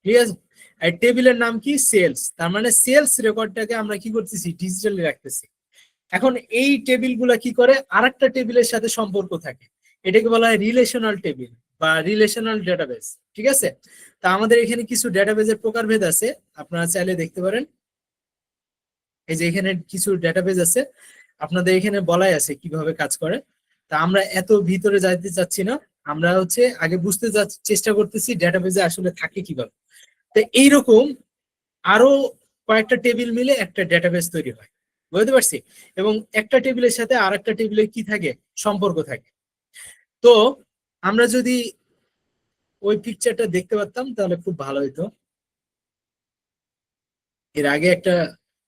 ঠিক আছে। আর টেবিলের নাম কি? সেলস। তার মানে সেলস রেকর্ডটাকে আমরা কি করতেছি? ডিজিটালি রাখতেছি। এখন এই টেবিলগুলা কি করে? আরেকটা টেবিলের সাথে সম্পর্ক থাকে, এটাকে বলা হয় রিলেশনাল টেবিল বা রিলেশনাল ডেটাবেস। ঠিক আছে। তা আমাদের এখানে কিছু ডেটাবেজের প্রকারভেদ আছে, আপনারা চাইলে দেখতে পারেন। এই যে এখানে কিছু ডেটাবেজ আছে, আপনাদের এখানে বলাই আছে কিভাবে কাজ করে। তা আমরা এত ভিতরে যাইতে চাচ্ছি না, আমরা হচ্ছে আগে বুঝতে চেষ্টা করতেছি ডেটাবেজে আসলে থাকে কিভাবে। তো এইরকম আরো কয়েকটা টেবিল মিলে একটা ডেটাবেস তৈরি হয়, বুঝতে পারছি। এবং একটা টেবিলের সাথে আর একটা টেবিলের কি থাকে? সম্পর্ক থাকে। তো আমরা যদি ওই পিকচারটা দেখতে পারতাম তাহলে খুব ভালো হতো। এর আগে একটা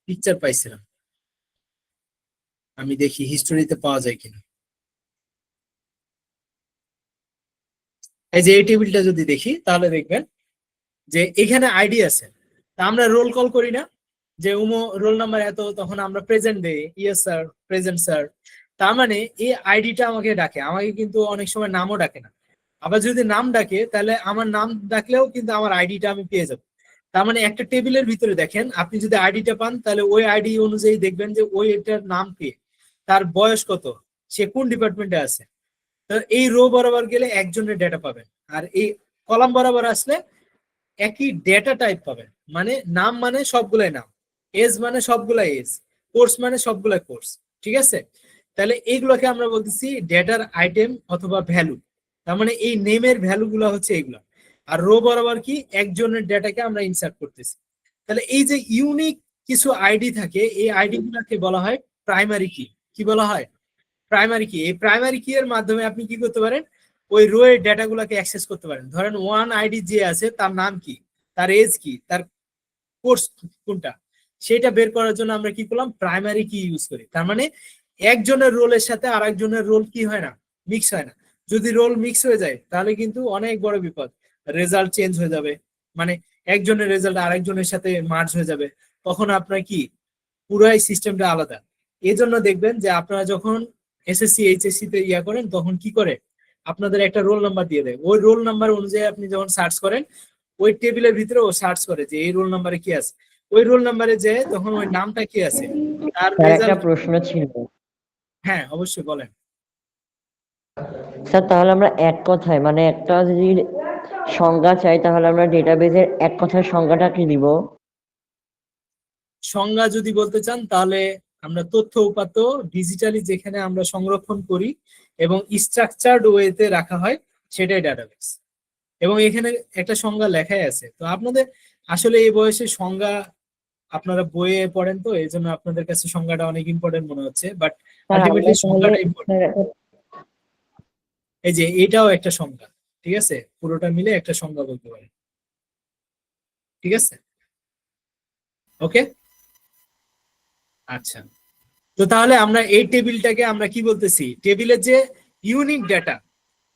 পিকচার পাইছিলাম, আমি দেখি হিস্টোরিতে পাওয়া যায় কিনা। এই যে এই টেবিলটা যদি দেখি তাহলে দেখবেন যে এখানে আইডি আছে। তা আমরা রোল কল করি না যে উমো রোল নাম্বার এত, তখন আমরা প্রেজেন্ট দেই, ইয়েস স্যার, প্রেজেন্ট স্যার। তার মানে এই আইডিটা আমাকে ডাকে, আমাকে কিন্তু অনেক সময় নামও ডাকে না। আবার যদি নাম ডাকে তাহলে আমার নাম ডাকলেও কিন্তু আমার আইডিটা আমি পেয়ে যাবো। তার মানে একটা টেবিলের ভিতরে দেখেন, আপনি যদি আইডিটা পান তাহলে ওই আইডি অনুযায়ী দেখবেন যে ওই এটার নাম কে, তার বয়স কত, সে কোন ডিপার্টমেন্টে আছে। তো এই রো বরাবর গেলে একজনের ডেটা পাবেন, আর এই কলাম বরাবর আসলে একই ডেটা টাইপ পাবেন। মানে নাম মানে সবগুলাই নাম, এজ মানে সবগুলাই এজ, কোর্স মানে সবগুলাই কোর্স। ঠিক আছে। তাহলে এইগুলোকে আমরা বলতেছি ডেটার আইটেম অথবা ভ্যালু। তার মানে এই নেমের ভ্যালু গুলো হচ্ছে এগুলা। আর রো বরাবর কি? একজনের ডেটাকে আমরা ইনসার্ট করতেছি। তাহলে এই যে ইউনিক কিছু আইডি থাকে, এই আইডি গুলাকে বলা হয় প্রাইমারি কি। কি বলা হয়? প্রাইমারি কি। এই প্রাইমারি কি এর মাধ্যমে আপনি কি করতে পারেন? ওই রো এর ডেটা গুলাকে অ্যাক্সেস করতে পারেন। ধরেন ওয়ান আইডি যে আছে তার নাম কি, তার এজ কি, তার কোর্স কোনটা, সেটা বের করার জন্য আমরা কি করলাম? প্রাইমারি কি ইউজ করি। তার মানে একজনের রোলের সাথে আর একজনের রোল কি হয় না? মিক্স হয় না। যদি রোল মিক্স হয়ে যায় তাহলে কিন্তু অনেক বড় বিপদ, রেজাল্ট চেঞ্জ হয়ে যাবে। মানে একজনের রেজাল্ট আরেকজনের সাথে মার্জ হয়ে যাবে, তখন আপনার কি পুরাই সিস্টেমটা আলাদা। এই জন্য দেখবেন যে আপনারা যখন এসএসসি এইচএসসি তে ইয়া করেন তখন কি করে? আপনাদের একটা রোল নাম্বার দিয়ে দেয়। ওই রোল নাম্বার অনুযায়ী আপনি যখন সার্চ করেন ওই টেবিলের ভিতরে ও সার্চ করে যে এই রোল নাম্বারে কি আছে, ওই রোল নাম্বারে যে তখন ওই নামটা কি আছে, তার স্যার একটা রেজাল্ট। প্রশ্ন ছিল। হ্যাঁ অবশ্যই বলেন। স্যার তাহলে আমরা এক কথায় মানে একটা যদি সংজ্ঞা চাই তাহলে আমরা ডেটাবেজের এক কথায় সংজ্ঞাটা কি দিব? সংজ্ঞা যদি বলতে চান তাহলে আমরা তথ্য উপাত্ত ডিজিটালি যেখানে আমরা সংরক্ষণ করি এবং স্ট্রাকচারড ওয়েতে রাখা হয়, সেটাই ডাটাবেস। এবং এখানে একটা সংজ্ঞা লেখাই আছে। তো আপনাদের আসলে এই বয়সে সংজ্ঞা আপনারা বইয়ে পড়েন, তো এই জন্য আপনাদের কাছে সংজ্ঞাটা অনেক ইম্পর্টেন্ট মনে হচ্ছে, বাট স্যার আমরা আলটিমেটলি তাহলে সংজ্ঞাটা ইম্পর্টেন্ট। স্যার এই যে এটাও একটা সংজ্ঞা, ঠিক আছে, পুরোটা মিলে একটা সংজ্ঞা বলতে পারে। ঠিক আছে, ওকে, আচ্ছা। তো তাহলে আমরা এই টেবিলটাকে আমরা কি বলতেছি? টেবিলের যে ইউনিক ডেটা,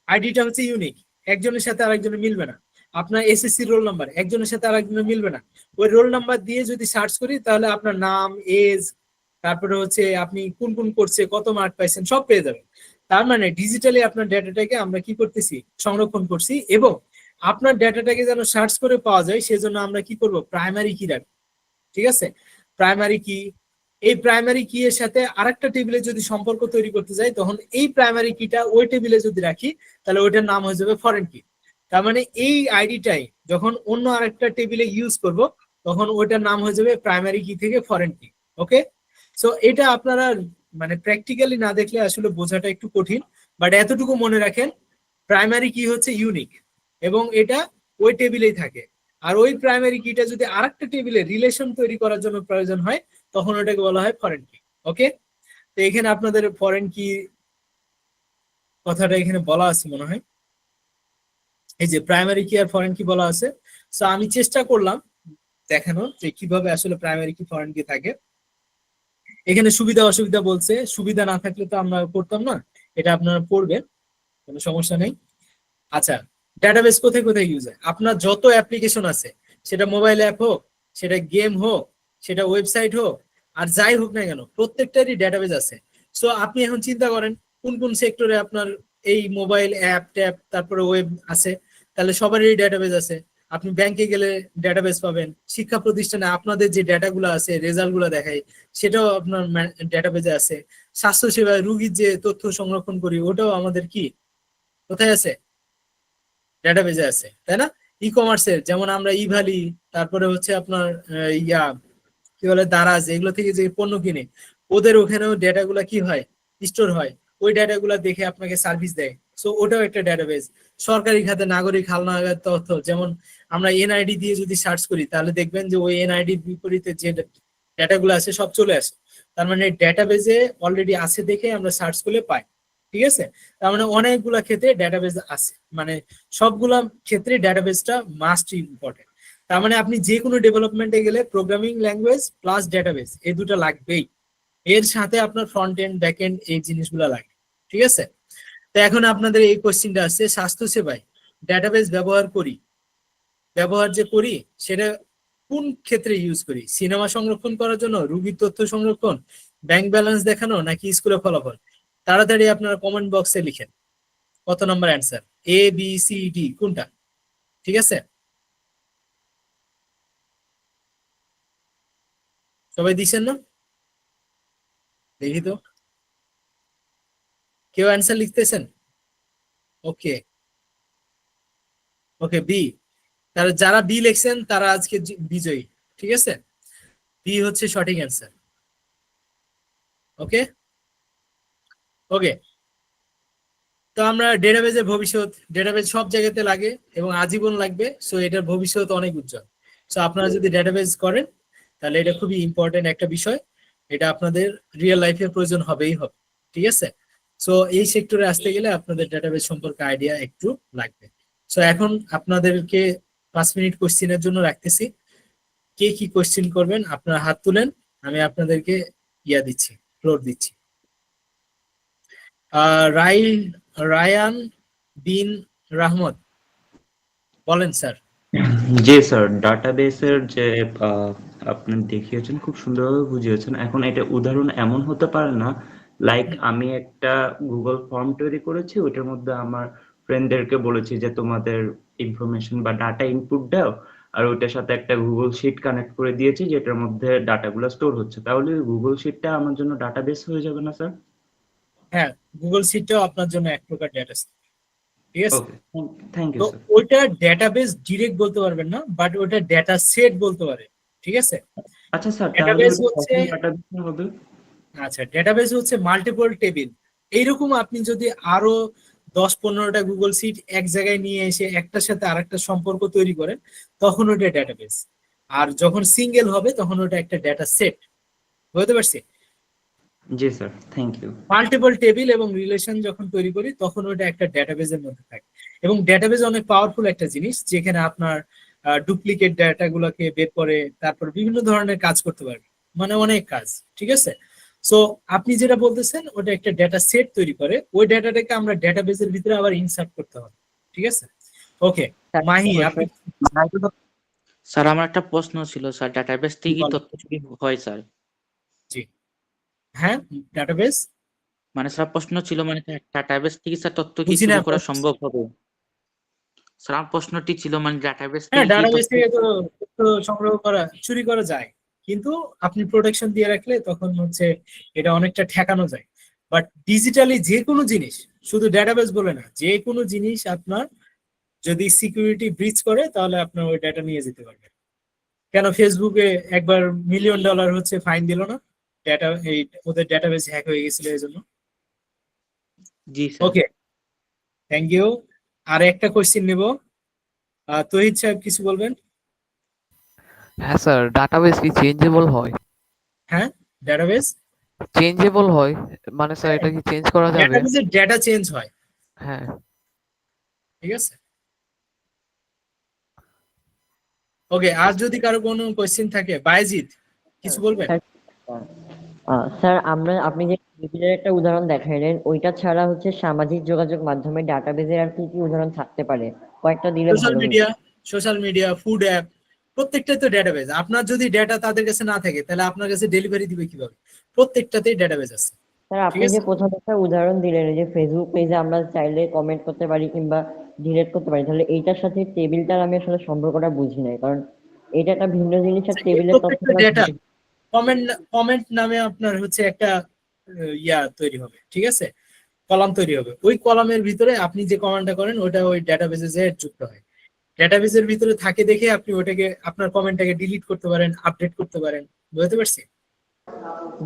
আইডিটা হচ্ছে ইউনিক, একজনের সাথে আরেকজনের মিলবে না। আপনার এসএসসি রোল নাম্বার একজনের সাথে আরেকজনের মিলবে না। ওই রোল নাম্বার দিয়ে যদি সার্চ করি তাহলে আপনার নাম, এজ, তারপরে হচ্ছে আপনি কোন কোন কোর্সে কত মার্ক পাইছেন সব পেয়ে যাবেন। তার মানে ডিজিটালি আপনার ডেটাটাকে আমরা কি করতেছি? সংরক্ষণ করছি। এবং আপনার ডেটাটাকে যেন সার্চ করে পাওয়া যায় সেজন্য আমরা কি করব? প্রাইমারি কি রাখবো। ঠিক আছে, প্রাইমারি কি। এই প্রাইমারি কি এর সাথে আরেকটা টেবিলে যদি সম্পর্ক তৈরি করতে যাই তখন এই প্রাইমারি কিটা ওই টেবিলে যদি রাখি তাহলে ওইটার নাম হয়ে যাবে ফরেন কি। তার মানে এই আইডিটাই যখন অন্য আরেকটা টেবিলে ইউজ করব তখন ওইটার নাম হয়ে যাবে প্রাইমারি কি থেকে ফরেন কি। ওকে, সো এটা আপনারা মানে প্র্যাকটিক্যালি না দেখলে আসলে বোঝাটা একটু কঠিন, বাট এতটুকু মনে রাখেন প্রাইমারি কি হচ্ছে ইউনিক এবং এটা ওই টেবিলেই থাকে। আর ওই প্রাইমারি কিটা যদি আরেকটা টেবিলে রিলেশন তৈরি করার জন্য প্রয়োজন হয় তখন ওটাকে বলা হয় ফরেন কি। ওকে, তো এখানে আপনাদের ফরেন কি কথাটা এখানে বলা আছে মনে হয়, এই যে প্রাইমারি কি আর ফরেন কি বলা আছে। সো আমি চেষ্টা করলাম দেখানোর যে কিভাবে আসলে প্রাইমারি কি ফরেন কি থাকে। এখানে সুবিধা অসুবিধা বলছে, সুবিধা না থাকলে তো আমরা করতাম না, এটা আপনারা পড়বেন, কোনো সমস্যা নেই। আচ্ছা, ডাটাবেস কোথায় কোথায় ইউজ হয়? আপনার যত অ্যাপ্লিকেশন আছে, সেটা মোবাইল অ্যাপ হোক, সেটা গেম হোক, সেটা ওয়েবসাইট হোক, আর যাই হোক না কেন প্রত্যেকটারই ডাটাবেস আছে। সো আপনি এখন চিন্তা করেন কোন কোন সেক্টরে আপনার এই মোবাইল অ্যাপ ট্যাপ তারপরে ওয়েব আছে, তাহলে সবারই ডাটাবেস আছে। আপনি ব্যাংকে গেলে ডেটাবেস পাবেন, শিক্ষা প্রতিষ্ঠানে আপনাদের যে ডেটাগুলো আছে, রেজাল্ট গুলো দেখায়, সেটাও আপনার ডেটাবেজে আছে। স্বাস্থ্য সেবায় রুগীর যে তথ্য সংরক্ষণ করি, ওটাও আমাদের কি কোথায় আছে? ডেটাবেজে আছে, তাই না? ই কমার্সের যেমন আমরা ইভালি, তারপরে হচ্ছে আপনার কি বলে দারাজ, এগুলো থেকে যে পণ্য কিনে, ওদের ওখানেও ডেটাগুলা কি হয়, স্টোর হয়। ওই ডেটাগুলা দেখে আপনাকে সার্ভিস দেয়, সো ওটাও একটা ডেটাবেস। সরকারি খাতে নাগরিক হালনাগাদ তথ্য, যেমন আমরা এনআইডি দিয়ে যদি সার্চ করি, তাহলে দেখবেন যে ওই এনআইডির বিপরীতে যে ডেটাগুলো আছে সব চলে আসে। তার মানে ডেটাবেজে অলরেডি আছে দেখে আমরা সার্চ করলে পাই, ঠিক আছে? তার মানে অনেকগুলা ক্ষেত্রে ডেটাবেস আছে, মানে সবগুলা ক্ষেত্রে ডেটাবেসটা মাস্ট ইম্পর্টেন্ট। তার মানে আপনি যে কোনো ডেভেলপমেন্টে গেলে প্রোগ্রামিং ল্যাঙ্গুয়েজ প্লাস ডেটাবেস এই দুটো লাগবেই। এর সাথে আপনার ফ্রন্ট এন্ড ব্যাক এন্ড এই জিনিসগুলো লাগে, ঠিক আছে? তো এখন আপনাদের এই কোশ্চিনটা আসছে, স্বাস্থ্য সেবায় ডেটাবেস ব্যবহার যে করি সেটা কোন ক্ষেত্রে ইউজ করি? সিনেমা সংরক্ষণ করার জন্য, রুগীর তথ্য সংরক্ষণ, ব্যাংক ব্যালেন্স দেখানো, নাকি স্কুলে ফলাফল? তাড়াতাড়ি আপনারা কমেন্ট বক্সে লিখেন কত নম্বর answer, A B C D কোনটা? ঠিক আছে, সবাই দিচ্ছেন না? দেখি তো, কেউ অ্যান্সার লিখতেছেন? ওকে ওকে, বি। তারা যারা বি লিখছেন তারা আজকে বিজয়ী, ঠিক আছে? বি হচ্ছে সঠিক অ্যান্সার। ওকে ওকে, তো আমরা ডেটাবেজের ভবিষ্যৎ, ডেটাবেজ সব জায়গাতে লাগে এবং আজীবন লাগবে, সো এটার ভবিষ্যৎ অনেক উজ্জ্বল। সো আপনারা যদি ডেটাবেজ করেন তাহলে এটা খুবই ইম্পর্টেন্ট একটা বিষয়, এটা আপনাদের রিয়েল লাইফে প্রয়োজন হবেই হবে, ঠিক আছে? সো এই সেক্টরে আসতে গেলে আপনাদের ডেটাবেজ সম্পর্কে আইডিয়া একটু লাগবে। সো এখন আপনাদেরকে 5 মিনিট কোশ্চিনের জন্য রাখতেছি। কে কি কোশ্চিন করবেন আপনারা হাত তুলেন, আমি আপনাদেরকে দিচ্ছি, ফ্লোর দিচ্ছি। রায়ান বিন রাহমত, বলেন স্যার। জি স্যার, ডাটাবেসের যে আপনি দেখিয়েছেন খুব সুন্দরভাবে বুঝিয়েছেন। এখন এটা উদাহরণ এমন হতে পারে না, লাইক আমি একটা গুগল ফর্ম তৈরি করেছি, ওইটার মধ্যে আমার ফ্রেন্ডদেরকে বলেছি যে তোমাদের ইনফরমেশন বা ডাটা ইনপুট দাও, আর ওইটার সাথে একটা গুগল শিট কানেক্ট করে দিয়েছি যেটার মধ্যে ডাটাগুলো স্টোর হচ্ছে। তাহলে গুগল শিটটা আমার জন্য ডাটাবেস হয়ে যাবে না স্যার? হ্যাঁ, গুগল শিটটাও আপনার জন্য এক প্রকার ডেটা, ঠিক আছে? ওকে, থ্যাংক ইউ তো স্যার। ওইটা ডেটাবেস ডিরেক্ট বলতে পারবেন না, বাট ওটা ডেটা সেট বলতে পারে, ঠিক আছে? আচ্ছা স্যার, তাহলে ডেটাবেস ওটা হচ্ছে, কখন ডাটাবেস হবে? আচ্ছা, ডেটাবেস হচ্ছে মাল্টিপল টেবিল। এইরকম আপনি যদি আরো 10-15টা গুগল শিট এক জায়গায় নিয়ে এসে একটার সাথে আরেকটা সম্পর্ক তৈরি করেন, তখন ওটা ডেটাবেস। আর যখন সিঙ্গেল হবে তখন ওটা একটা ডেটা সেট। বুঝতে পারছি? জি sir, thank you. Multiple table এবং রিলেশন যখন তৈরি করি তখন ওটা একটা ডেটাবেজের মধ্যে থাকে। এবং ডেটাবেজ অনেক পাওয়ারফুল একটা জিনিস, যেখানে আপনার ডুপ্লিকেট ডেটা গুলোকে বের করে তারপর বিভিন্ন ধরনের কাজ করতে পারবে, মানে অনেক কাজ, ঠিক আছে? সো আপনি যেটা বলতেছেন ওটা একটা ডেটা সেট তৈরি করে, ওই ডেটাটাকে আমরা ডেটাবেজের ভিতরে আবার ইনসার্ট করতে হবে, ঠিক আছে? ওকে, মাহি আপনি স্যার আমার একটা প্রশ্ন ছিল স্যার, ডাটাবেস থেকে কি বলেন। তথ্য চুরি হয় স্যার? জি, হ্যাঁ, ডেটাবেজ মানে স্যার প্রশ্ন ছিল, মানে ডাটাবেস থেকে স্যার তথ্য কি বুঝি না চুরি করা আপনার। সম্ভব হবে? স্যার আমার প্রশ্নটি ছিল মানে ডাটাবেস হ্যাঁ, থেকে কি ডাটাবেস তথ্য থেকে তো তথ্য সংগ্রহ করা, চুরি করা যায়, কিন্তু আপনি প্রোটেকশন দিয়ে রাখলে তখন হচ্ছে এটা অনেকটা ঠেকানো যায়। বাট ডিজিটালি যে কোনো জিনিস, শুধু ডেটাবেস বলে না, যে কোনো জিনিস আপনার যদি সিকিউরিটি ব্রিচ করে তাহলে আপনার ওই ডাটা নিয়ে যেতে পারবে। কেন ফেসবুকে একবার $1,000,000 হচ্ছে ফাইন দিল না, ডেটা এই ওদের ডেটাবেস হ্যাক হয়ে গেছিল এই জন্য। জি স্যার। Okay, thank you. আর একটা কোশ্চেন নেব, তহিদ সাহেব কিছু বলবেন? হ্যাঁ স্যার, ডাটাবেস কি চেঞ্জেবল হয়? হ্যাঁ, ডেটাবেস চেঞ্জেবল হয় মানে স্যার এটা কি চেঞ্জ করা যাবে? ডেটাবেসের ডেটা চেঞ্জ হয়, হ্যাঁ। ঠিক আছে? ওকে, আর যদি কারো কোনো কোশ্চেন থাকে, বায়েজিদ কিছু বলবেন? স্যার আপনি যে টেবিলের একটা উদাহরণ দেখাইলেন, ওইটা ছাড়া হচ্ছে সামাজিক যোগাযোগ মাধ্যমে ডাটাবেজের আর কি কি উদাহরণ থাকতে পারে, কয়েকটা দিলে ভালো হতো। সোশ্যাল মিডিয়া, ফুড অ্যাপ, প্রত্যেকটাই তো ডেটাবেস। আপনার যদি ডেটা তাদের কাছে না থাকে তাহলে আপনার কাছে ডেলিভারি দিবে কিভাবে? প্রত্যেকটাতেই ডেটাবেস আছে, স্যার ঠিক আপনি আছে? যে প্রথম একটা উদাহরণ দিলেন, যে ফেসবুক পেজে আমরা চাইলে কমেন্ট করতে পারি কিংবা ডিলিট করতে পারি, তাহলে এইটার সাথে টেবিলটার আমি আসলে সম্পর্কটা বুঝি নাই, কারণ এটা একটা ভিন্ন জিনিস আর এই টেবিলের প্রত্যেকটা তথ্যগুলো ডেটা কমেন্ট নামে আপনার হচ্ছে একটা ইয়া তৈরি হবে, ঠিক আছে, কলাম তৈরি হবে। ওই কলামের ভিতরে আপনি যে কমেন্টটা করেন ওটা ওই ডেটাবেসে যুক্ত হয়। ডেটাবেসের ভিতরে থাকে দেখে আপনি ওটাকে আপনার কমেন্টটাকে ডিলিট করতে পারেন, আপডেট করতে পারেন। বুঝতে পারছি?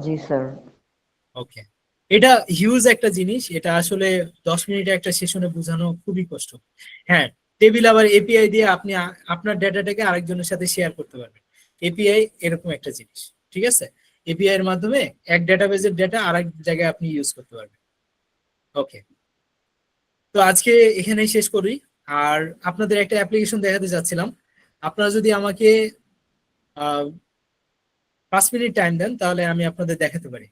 জি স্যার। ওকে, এটা হিউজ একটা জিনিস, এটা আসলে 10 মিনিটে একটা সেশনে বোঝানো খুবই কষ্ট। হ্যাঁ, টেবিল আবার এপিআই দিয়ে আপনি আপনার ডেটাটাকে আরেকজনের সাথে শেয়ার করতে পারবেন। এপিআই এরকম একটা জিনিস, ঠিক আছে। এপিআই এর মাধ্যমে এক ডেটাবেসের ডেটা আরেক জায়গায় আপনি ইউজ করতে পারবেন। ওকে, তো আজকে এখানেই শেষ করি। আর আপনাদের একটা অ্যাপ্লিকেশন দেখাতে চাচ্ছিলাম। আপনারা যদি আমাকে 5 মিনিট টাইম দেন তাহলে আমি আপনাদের দেখাতে পারি।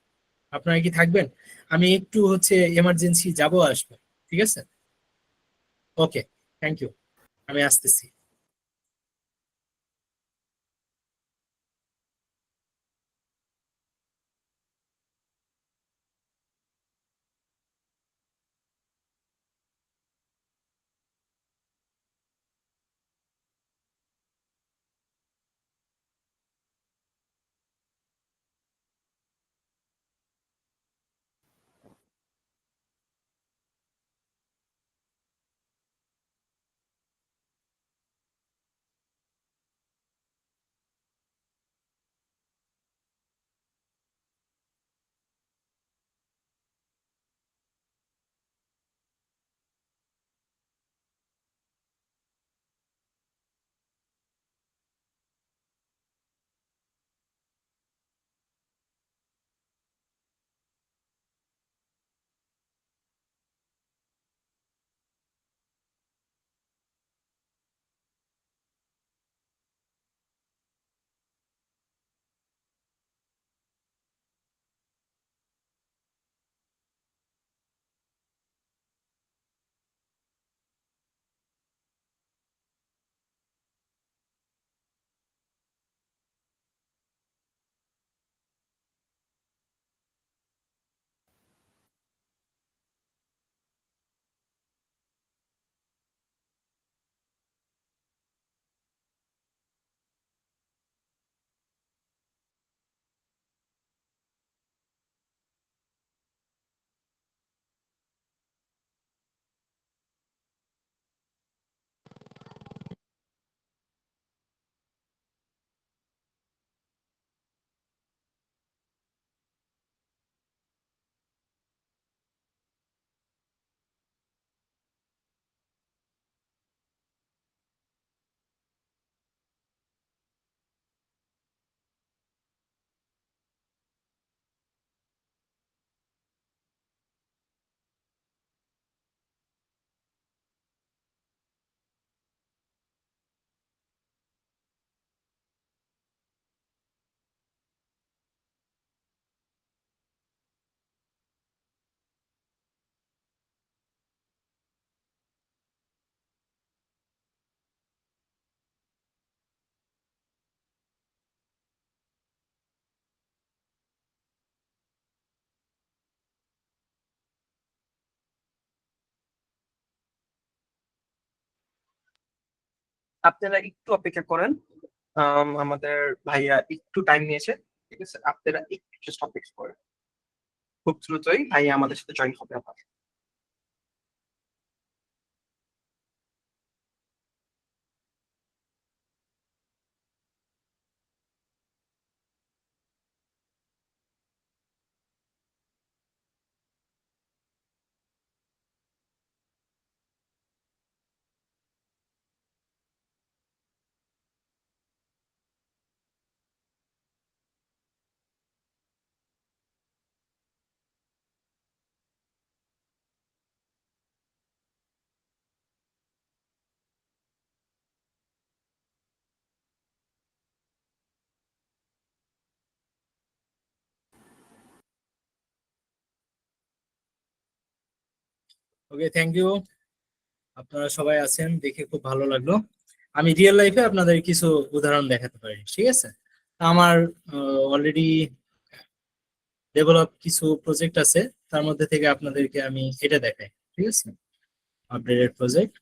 আপনারা কি থাকবেন? আমি একটু হচ্ছে এমার্জেন্সি যাবো আসবো, ঠিক আছে? ওকে, থ্যাংক ইউ, আমি আসতেছি। আপনারা একটু অপেক্ষা করেন, আমাদের ভাইয়া একটু টাইম নিয়েছে, ঠিক আছে, আপনারা একটু জাস্ট অপেক্ষা করেন, খুব দ্রুতই ভাইয়া আমাদের সাথে জয়েন হবে আবার। ওকে, থ্যাংক ইউ। আপনারা সবাই আছেন দেখে খুব ভালো লাগলো। আমি রিয়েল লাইফে আপনাদের কিছু উদাহরণ দেখাতে পারি, ঠিক আছে। আমার অলরেডি ডেভেলপ কিছু প্রজেক্ট আছে, তার মধ্যে থেকে আপনাদেরকে আমি এটা দেখাই, ঠিক আছে। আপডেটেড প্রজেক্ট,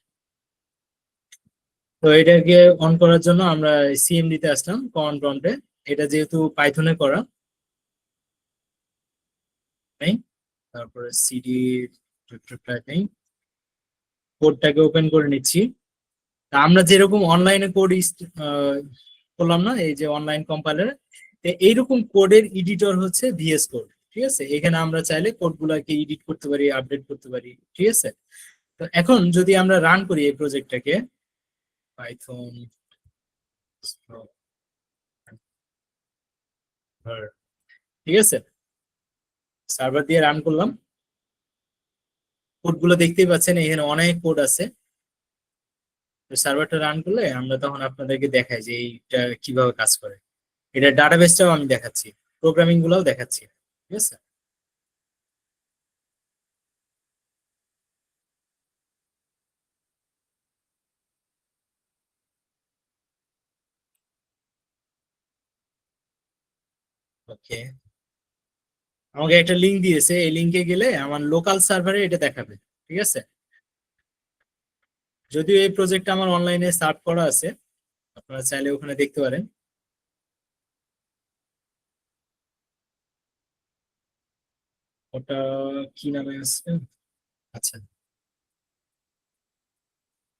তো এটাকে অন করার জন্য আমরা সিএমডি তে আসলাম, কমান্ড প্রম্পটে। এটা যেহেতু পাইথনে করা, তারপরে সিডি টাইপিং, কোডটাকে ওপেন করে নিচ্ছি। তা আমরা যেরকম অনলাইনে কোড করলাম না, এই যে অনলাইন কম্পাইলার, এইরকম কোডের এডিটর হচ্ছে ভিএস কোড। ঠিক আছে, এখানে আমরা চাইলে কোড গুলাকে এডিট করতে পারি, আপডেট করতে পারি। ঠিক আছে, তো এখন যদি আমরা রান করি এই প্রজেক্টটাকে, পাইথন ঠিক আছে, সার্ভার দিয়ে রান করলাম। কোড গুলো দেখতেই পাচ্ছেন, এখানে অনেক কোড আছে। সার্ভারটা রান করলে আমরা তখন আপনাদেরকে দেখাই যে এইটা কিভাবে কাজ করে। এটা ডাটাবেসটাও আমি দেখাচ্ছি, প্রোগ্রামিং গুলাও দেখাচ্ছি। ঠিক আছে, ওকে। আমাকে একটা লিঙ্ক দিয়েছে, এই লিঙ্কে গেলে আমার লোকাল সার্ভারে এটা দেখাবে। ঠিক আছে, যদিও এই প্রজেক্টটা আমার অনলাইনে সার্ভ করা আছে, আপনারা চাইলে ওখানে দেখতে পারেন। ওটা কি নামে আছে, আচ্ছা।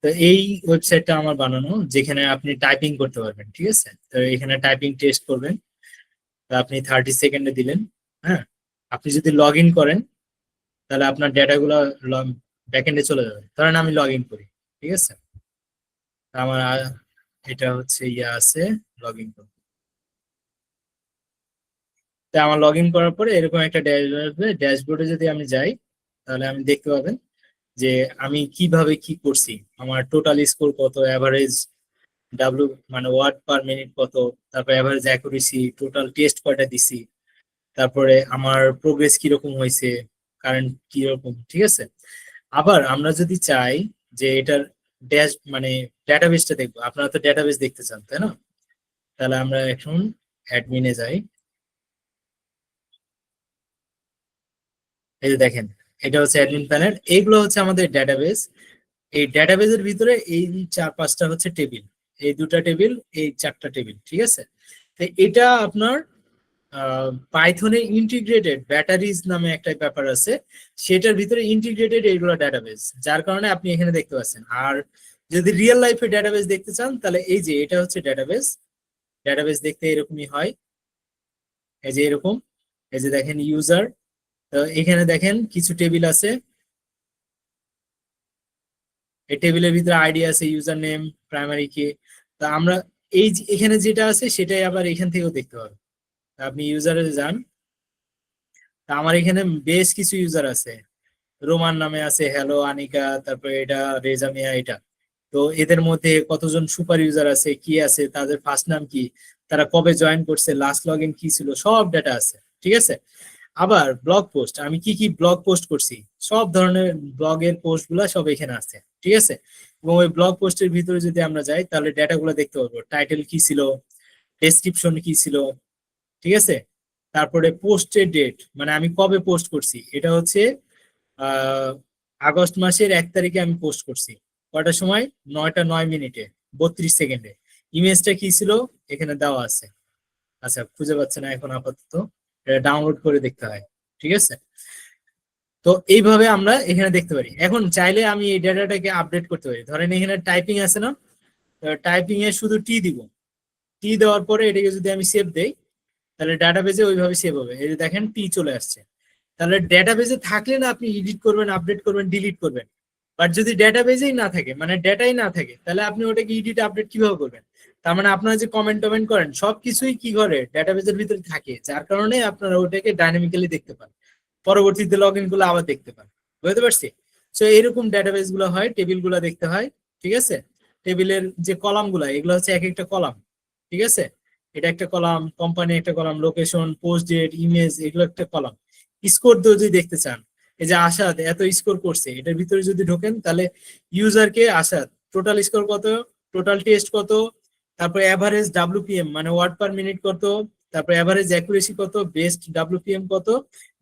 তো এই ওয়েবসাইটটা আমার বানানো, যেখানে আপনি টাইপিং করতে পারবেন। ঠিক আছে, তো এখানে টাইপিং টেস্ট করবেন। তো আপনি 30 সেকেন্ডে দিলেন। হ্যাঁ, আপনি যদি লগ ইন করেন তাহলে আপনার ডেটাগুলো ব্যাকএন্ডে চলে যাবে। ধরেন আমি লগ ইন করি। ঠিক আছে, তা আমার এটা হচ্ছে ইয়া আছে, লগ ইন করব। তা আমার লগ ইন করার পরে এরকম একটা ড্যাশবোর্ড আসবে। ড্যাশবোর্ডে যদি আমি যাই তাহলে আমি দেখতে পাবেন যে আমি কিভাবে কি করছি, আমার টোটাল স্কোর কত, অ্যাভারেজ ডাব্লিউ মানে ওয়ার্ড পার মিনিট কত, তারপর অ্যাভারেজ অ্যাকুরেসি, টোটাল টেস্ট কয়টা দিছি, তারপরে আমার প্রোগ্রেস কিরকম হয়েছে, কারেন্ট কিরকম। ঠিক আছে, আবার আমরা যদি চাই যে এটার ড্যাশ মানে ডেটাবেসটা দেখবো, আপনারা তো ডেটাবেস দেখতে চান তাই না, তাহলে আমরা এখন অ্যাডমিনে যাই। এই যে দেখেন, এটা হচ্ছে অ্যাডমিন প্যানেল, এইগুলো হচ্ছে আমাদের ডেটাবেস। এই ডেটাবেসের ভিতরে এই 4-5টা হচ্ছে টেবিল, এই 2টা টেবিল, এই 4টা টেবিল। ঠিক আছে, তো এটা আপনার পাইথনে ইন্টিগ্রেটেড ব্যাটারিজ নামে একটা ব্যাপার আছে, সেটার ভিতরে ইন্টিগ্রেটেড এইগুলো ডেটাবেস, যার কারণে আপনি এখানে দেখতে পাচ্ছেন। আর যদি রিয়েল লাইফে ডেটাবেস দেখতে চান তাহলে এই যে এটা হচ্ছে ডেটাবেস। ডেটাবেস দেখতে এরকমই হয়, এই যে এরকম। এই যে দেখেন ইউজার, তো এখানে দেখেন কিছু টেবিল আছে, এই টেবিলের ভিতরে আইডি আছে, ইউজার নেম, প্রাইমারি কি। তা আমরা এই এখানে যেটা আছে সেটাই আবার এখান থেকেও দেখতে পাবেন। আপনি ইউজারে যান, তা আমার এখানে বেশ কিছু ইউজার আছে। রোমান নামে আছে, হ্যালো, আনিকা, তারপরে এটা রেজামিয়া, এটা। তো এদের মধ্যে কতজন সুপার ইউজার আছে, কি আছে, তাদের ফার্স্ট নাম কি, তারা কবে জয়েন করছে, লাস্ট লগ ইন কি ছিল, সব ডাটা আছে। ঠিক আছে, আবার ব্লগ পোস্ট, আমি কি কি ব্লগ পোস্ট করছি, সব ধরনের ব্লগের পোস্ট গুলা সব এখানে আছে। ঠিক আছে, এবং ওই ব্লগ পোস্টের ভিতরে যদি আমরা যাই তাহলে ডেটা গুলো দেখতে পাবো, টাইটেল কি ছিল, ডেসক্রিপশন কি ছিল। ঠিক আছে, তারপরে পোস্টের ডেট, মানে আমি কবে পোস্ট করছি, এটা হচ্ছে আগস্ট মাসের 1 তারিখে আমি পোস্ট করছি। কয়টার সময়, 9টা 9 মিনিটে 32 সেকেন্ডে। ইমেজটা কি ছিল এখানে দেওয়া আছে। আচ্ছা, খুঁজে পাচ্ছে না এখন আপাতত, এটা ডাউনলোড করে দেখতে হয়। ঠিক আছে, তো এইভাবে আমরা এখানে দেখতে পারি। এখন চাইলে আমি এই ডেটাটাকে আপডেট করতে পারি। ধরেন এখানে টাইপিং আছে না, টাইপিং এ শুধু টি দিব। টি দেওয়ার পরে এটাকে যদি আমি সেভ দেই তাহলে ডাটাবেজে ওইভাবে সেভ হবে। এই যে দেখেন টি চলে আসছে। তাহলে ডেটাবেজে থাকলে না আপনি এডিট করবেন, আপডেট করবেন, ডিলিট করবেন। বাট যদি ডেটাবেজেই না থাকে, মানে ডেটাই না থাকে, তাহলে আপনি ওটাকে এডিট আপডেট কিভাবে করবেন? তার মানে আপনারা যে কমেন্ট টমেন্ট করেন সবকিছুই কি করে ডেটাবেজের ভিতরে থাকে, যার কারণে আপনারা ওটাকে ডাইনামিক্যালি দেখতে পান, পরবর্তীতে লগ ইন গুলো আবার দেখতে পান। বুঝতে পারছি? সো এরকম ডেটাবেস গুলো হয়, টেবিল গুলো দেখতে হয়। ঠিক আছে, টেবিলের যে কলাম গুলা, এগুলো হচ্ছে এক একটা কলাম। ঠিক আছে, এটা একটা কলাম, কোম্পানি একটা column, location, post date, image, এগুলো একটা কলাম। স্কোর দিয়ে যদি দেখতে চান, এই যে আসাদ এত স্কোর করছে, এটার ভিতরে যদি ঢোকেন তাহলে ইউজারকে আসাদ টোটাল স্কোর কত, টোটাল টেস্ট কত, তারপর এভারেজ ডাব্লিউপিএম মানে ওয়ার্ড পার মিনিট কত, তারপর এভারেজ অ্যাকুরেসি কত, বেস্ট ডাব্লিউপিএম কত,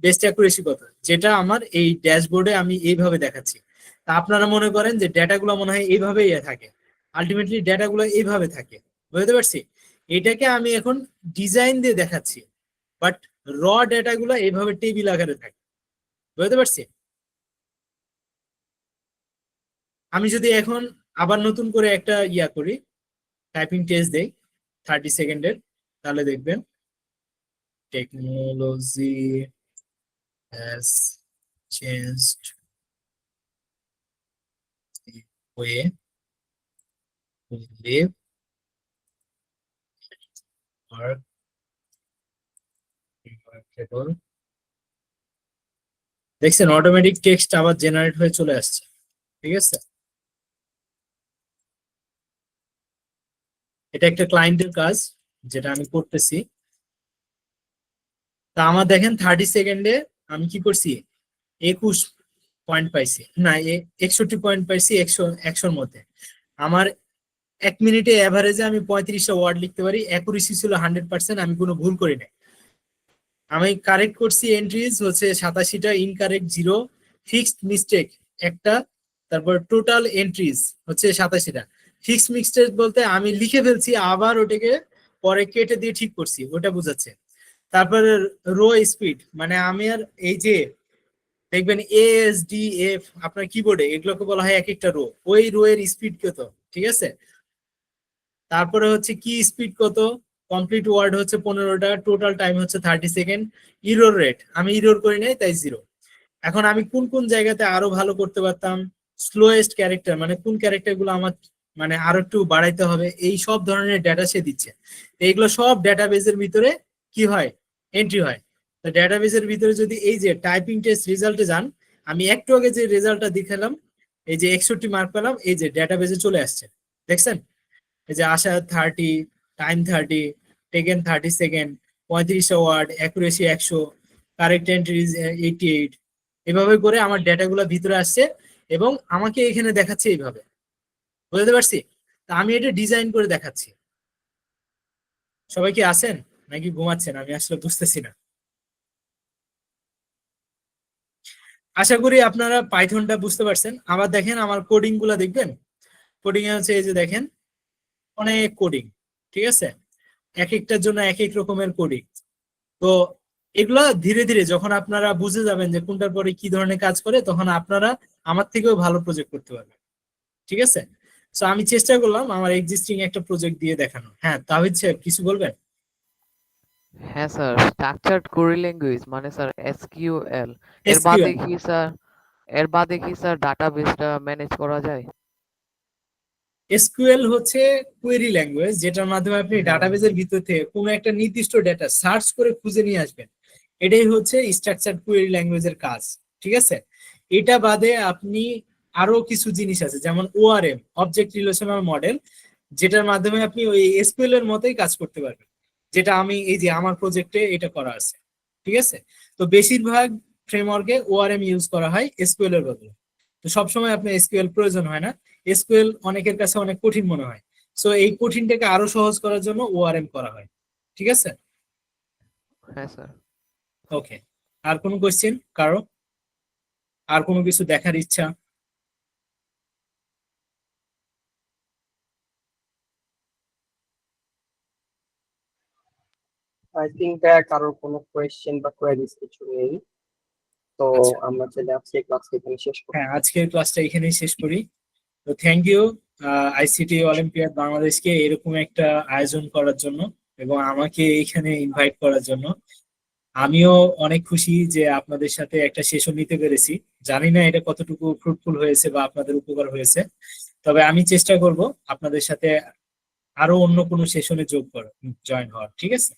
বেস্ট অ্যাকুরেসি কত, যেটা আমার এই ড্যাশবোর্ডে আমি এইভাবে দেখাচ্ছি। তা আপনারা মনে করেন যে ডেটাগুলো মনে হয় এইভাবেই থাকে, আলটিমেটলি ডেটাগুলো এইভাবে থাকে, বুঝতে পারছি? এটাকে আমি এখন ডিজাইন দিয়ে দেখাচ্ছি, বাট র ডেটাগুলো এইভাবে টেবিল আকারে থাকে, বুঝতে পারছি? আমি যদি এখন আবার নতুন করে একটা করি, টাইপিং টেস্ট দেই 30 সেকেন্ডের, তাহলে দেখবেন technology has changed the way we live, work, remarkable. দেখছেন অটোমেটিক টেক্সট আবার জেনারেট হয়ে চলে আসছে, ঠিক আছে? এটা একটা ক্লায়েন্টের কাজ যেটা আমি করতেছি। তা আমার দেখেন 30 সেকেন্ডে আমি কি করছি, 21 পয়েন্ট পাইছি, না 61 পয়েন্ট পাইছি 100-100-র মধ্যে। আমার 1 মিনিটে এভারেজে আমি 35টা ওয়ার্ড লিখতে পারি, অ্যাকুরেসি ছিল 100%, আমি কোনো ভুল করি নাই। আমি কারেক্ট করছি এন্ট্রিজ হচ্ছে 87টা, ইনকারেক্ট 0, ফিক্সড মিস্টেক একটা, তারপর টোটাল এন্ট্রিজ হচ্ছে 87টা। ফিক্সড মিস্টেক বলতে আমি লিখে ফেলছি আবার ওটাকে পরে কেটে দিয়ে ঠিক করছি, ওটা বোঝাচ্ছে। তারপরে রো স্পিড, মানে আমি আর এই যে দেখবেন ASDF আপনার কিবোর্ডে এগুলোকে বলা হয় এক একটা রো, ওই রো এর স্পিড কত, ঠিক আছে? তারপরে হচ্ছে কি স্পিড কত, কমপ্লিট ওয়ার্ড হচ্ছে 15টা, টোটাল টাইম হচ্ছে 30 সেকেন্ড, ইরর রেট আমি ইরর করি নাই তাই 0। এখন আমি কোন কোন জায়গাতে আরো ভালো করতে পারতাম, স্লোয়েস্ট ক্যারেক্টার মানে কোন ক্যারেক্টার গুলো আমার মানে আরো একটু বাড়াইতে হবে, এই সব ধরনের ডেটা সে দিচ্ছে। এইগুলো সব ডেটাবেজের ভিতরে কি হয়, এন্ট্রি হয়। তো ডেটাবেজের ভিতরে যদি এই যে টাইপিং টেস্ট রেজাল্টে যান, আমি একটু আগে যে রেজাল্টটা দেখালাম, এই যে 61 মার্ক পেলাম, এই যে ডেটাবেজে চলে আসছে, দেখছেন? এই যে আশা 30, টাইম 30, টেকেন 30 সেকেন্ড, 35টা ওয়ার্ড, অ্যাকুরেসি 100, কারেক্ট এন্ট্রিজ 88, এভাবে করে আমার ডেটাগুলো ভিতরে আসছে এবং আমাকে এখানে দেখাচ্ছে এইভাবে, বুঝতে পারছি? তা আমি এটা ডিজাইন করে দেখাচ্ছি। সবাই কি আছেন নাকি ঘুমাচ্ছেন, আমি আসলে বুঝতেছি না। আশা করি আপনারা পাইথনটা বুঝতে পারছেন। আবার দেখেন আমার কোডিং গুলা দেখবেন, কোডিং এ হচ্ছে এই যে দেখেন অনেক কোডিং, ঠিক আছে? এক একটার জন্য এক এক রকমের কোডিং। তো এগুলা ধীরে ধীরে যখন আপনারা বুঝে যাবেন যে কোনটার পরে কি ধরনের কাজ করে, তখন আপনারা আমার থেকেও ভালো প্রজেক্ট করতে পারবেন, ঠিক আছে? তো আমি চেষ্টা করলাম আমার এক্সিস্টিং একটা প্রজেক্ট দিয়ে দেখানো। হ্যাঁ তাহিদ সাহেব কিছু বলবেন? হ্যাঁ স্যার, স্ট্রাকচার্ড কোয়েরি ল্যাঙ্গুয়েজ মানে স্যার SQL, এর বাদে SQL কি স্যার, এর বাদে কি স্যার ডাটাবেসটা ম্যানেজ করা যায়? SQL হচ্ছে কোয়েরি ল্যাঙ্গুয়েজ, যেটার মাধ্যমে আপনি ডাটাবেজের ভিতর থেকে কোনো একটা নির্দিষ্ট ডেটা সার্চ করে খুঁজে নিয়ে আসবেন। এটাই হচ্ছে স্ট্রাকচার্ড কোয়েরি ল্যাঙ্গুয়েজের কাজ, ঠিক আছে? এটা বাদে আপনি আরো কিছু জিনিস আছে, যেমন ORM, অবজেক্ট রিলেশনাল মডেল, যেটার মাধ্যমে আপনি ওই SQL এর মতোই কাজ করতে পারবেন, যেটা আমি এই যে আমার প্রজেক্টে এটা করা আছে, ঠিক আছে? তো বেশিরভাগ ফ্রেমওয়ার্কে ORM ইউজ করা হয় SQL এর বদলে। তো সবসময় আপনার SQL প্রয়োজন হয় না, SQL অনেকের কাছে অনেক কঠিন মনে হয়, সো এই কঠিনটাকে আরো সহজ করার জন্য ORM করা হয়, ঠিক আছে? হ্যাঁ স্যার। ওকে, আর কোনো কোশ্চেন কারো, আর কোনো কিছু দেখার ইচ্ছা? আই থিঙ্ক কারোর কোনো কোয়েশ্চেন বা কোয়ারিজ কিছু নেই, তো আচ্ছা, আমরা চলে আসছি ক্লাস এখানে শেষ করব। হ্যাঁ আজকের ক্লাসটা এখানেই শেষ করি। তো থ্যাংক ইউ ICT অলিম্পিয়াড বাংলাদেশকে এরকম একটা আয়োজন করার জন্য এবং আমাকে এখানে ইনভাইট করার জন্য। আমিও অনেক খুশি যে আপনাদের সাথে একটা সেশন নিতে পেরেছি। জানি না এটা কতটুকু ফ্রুটফুল হয়েছে বা আপনাদের উপকার হয়েছে, তবে আমি চেষ্টা করব আপনাদের সাথে আরো অন্য কোনো সেশনে জয়েন হওয়ার, ঠিক আছে?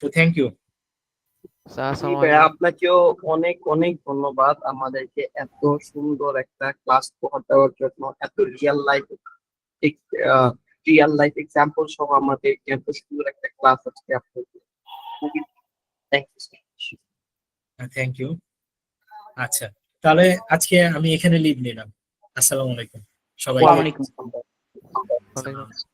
তো থ্যাংক ইউ। স্যার জি আসসালামু ভাইয়া, আলাইকুম। আপনাকেও অনেক অনেক ধন্যবাদ আমাদেরকে এত সুন্দর একটা ক্লাস দেওয়ার জন্য, এত রিয়েল লাইফ এক্সাম্পল সহ আমাদেরকে এত সুন্দর একটা ক্লাস আজকে আপনাকে, খুবই থ্যাংক ইউ। Thank you. আচ্ছা, তাহলে আজকে আমি এখানে লিভ নিলাম। আসসালামু আলাইকুম সবাইকে। ওয়ালাইকুম ওয়ালাইকুম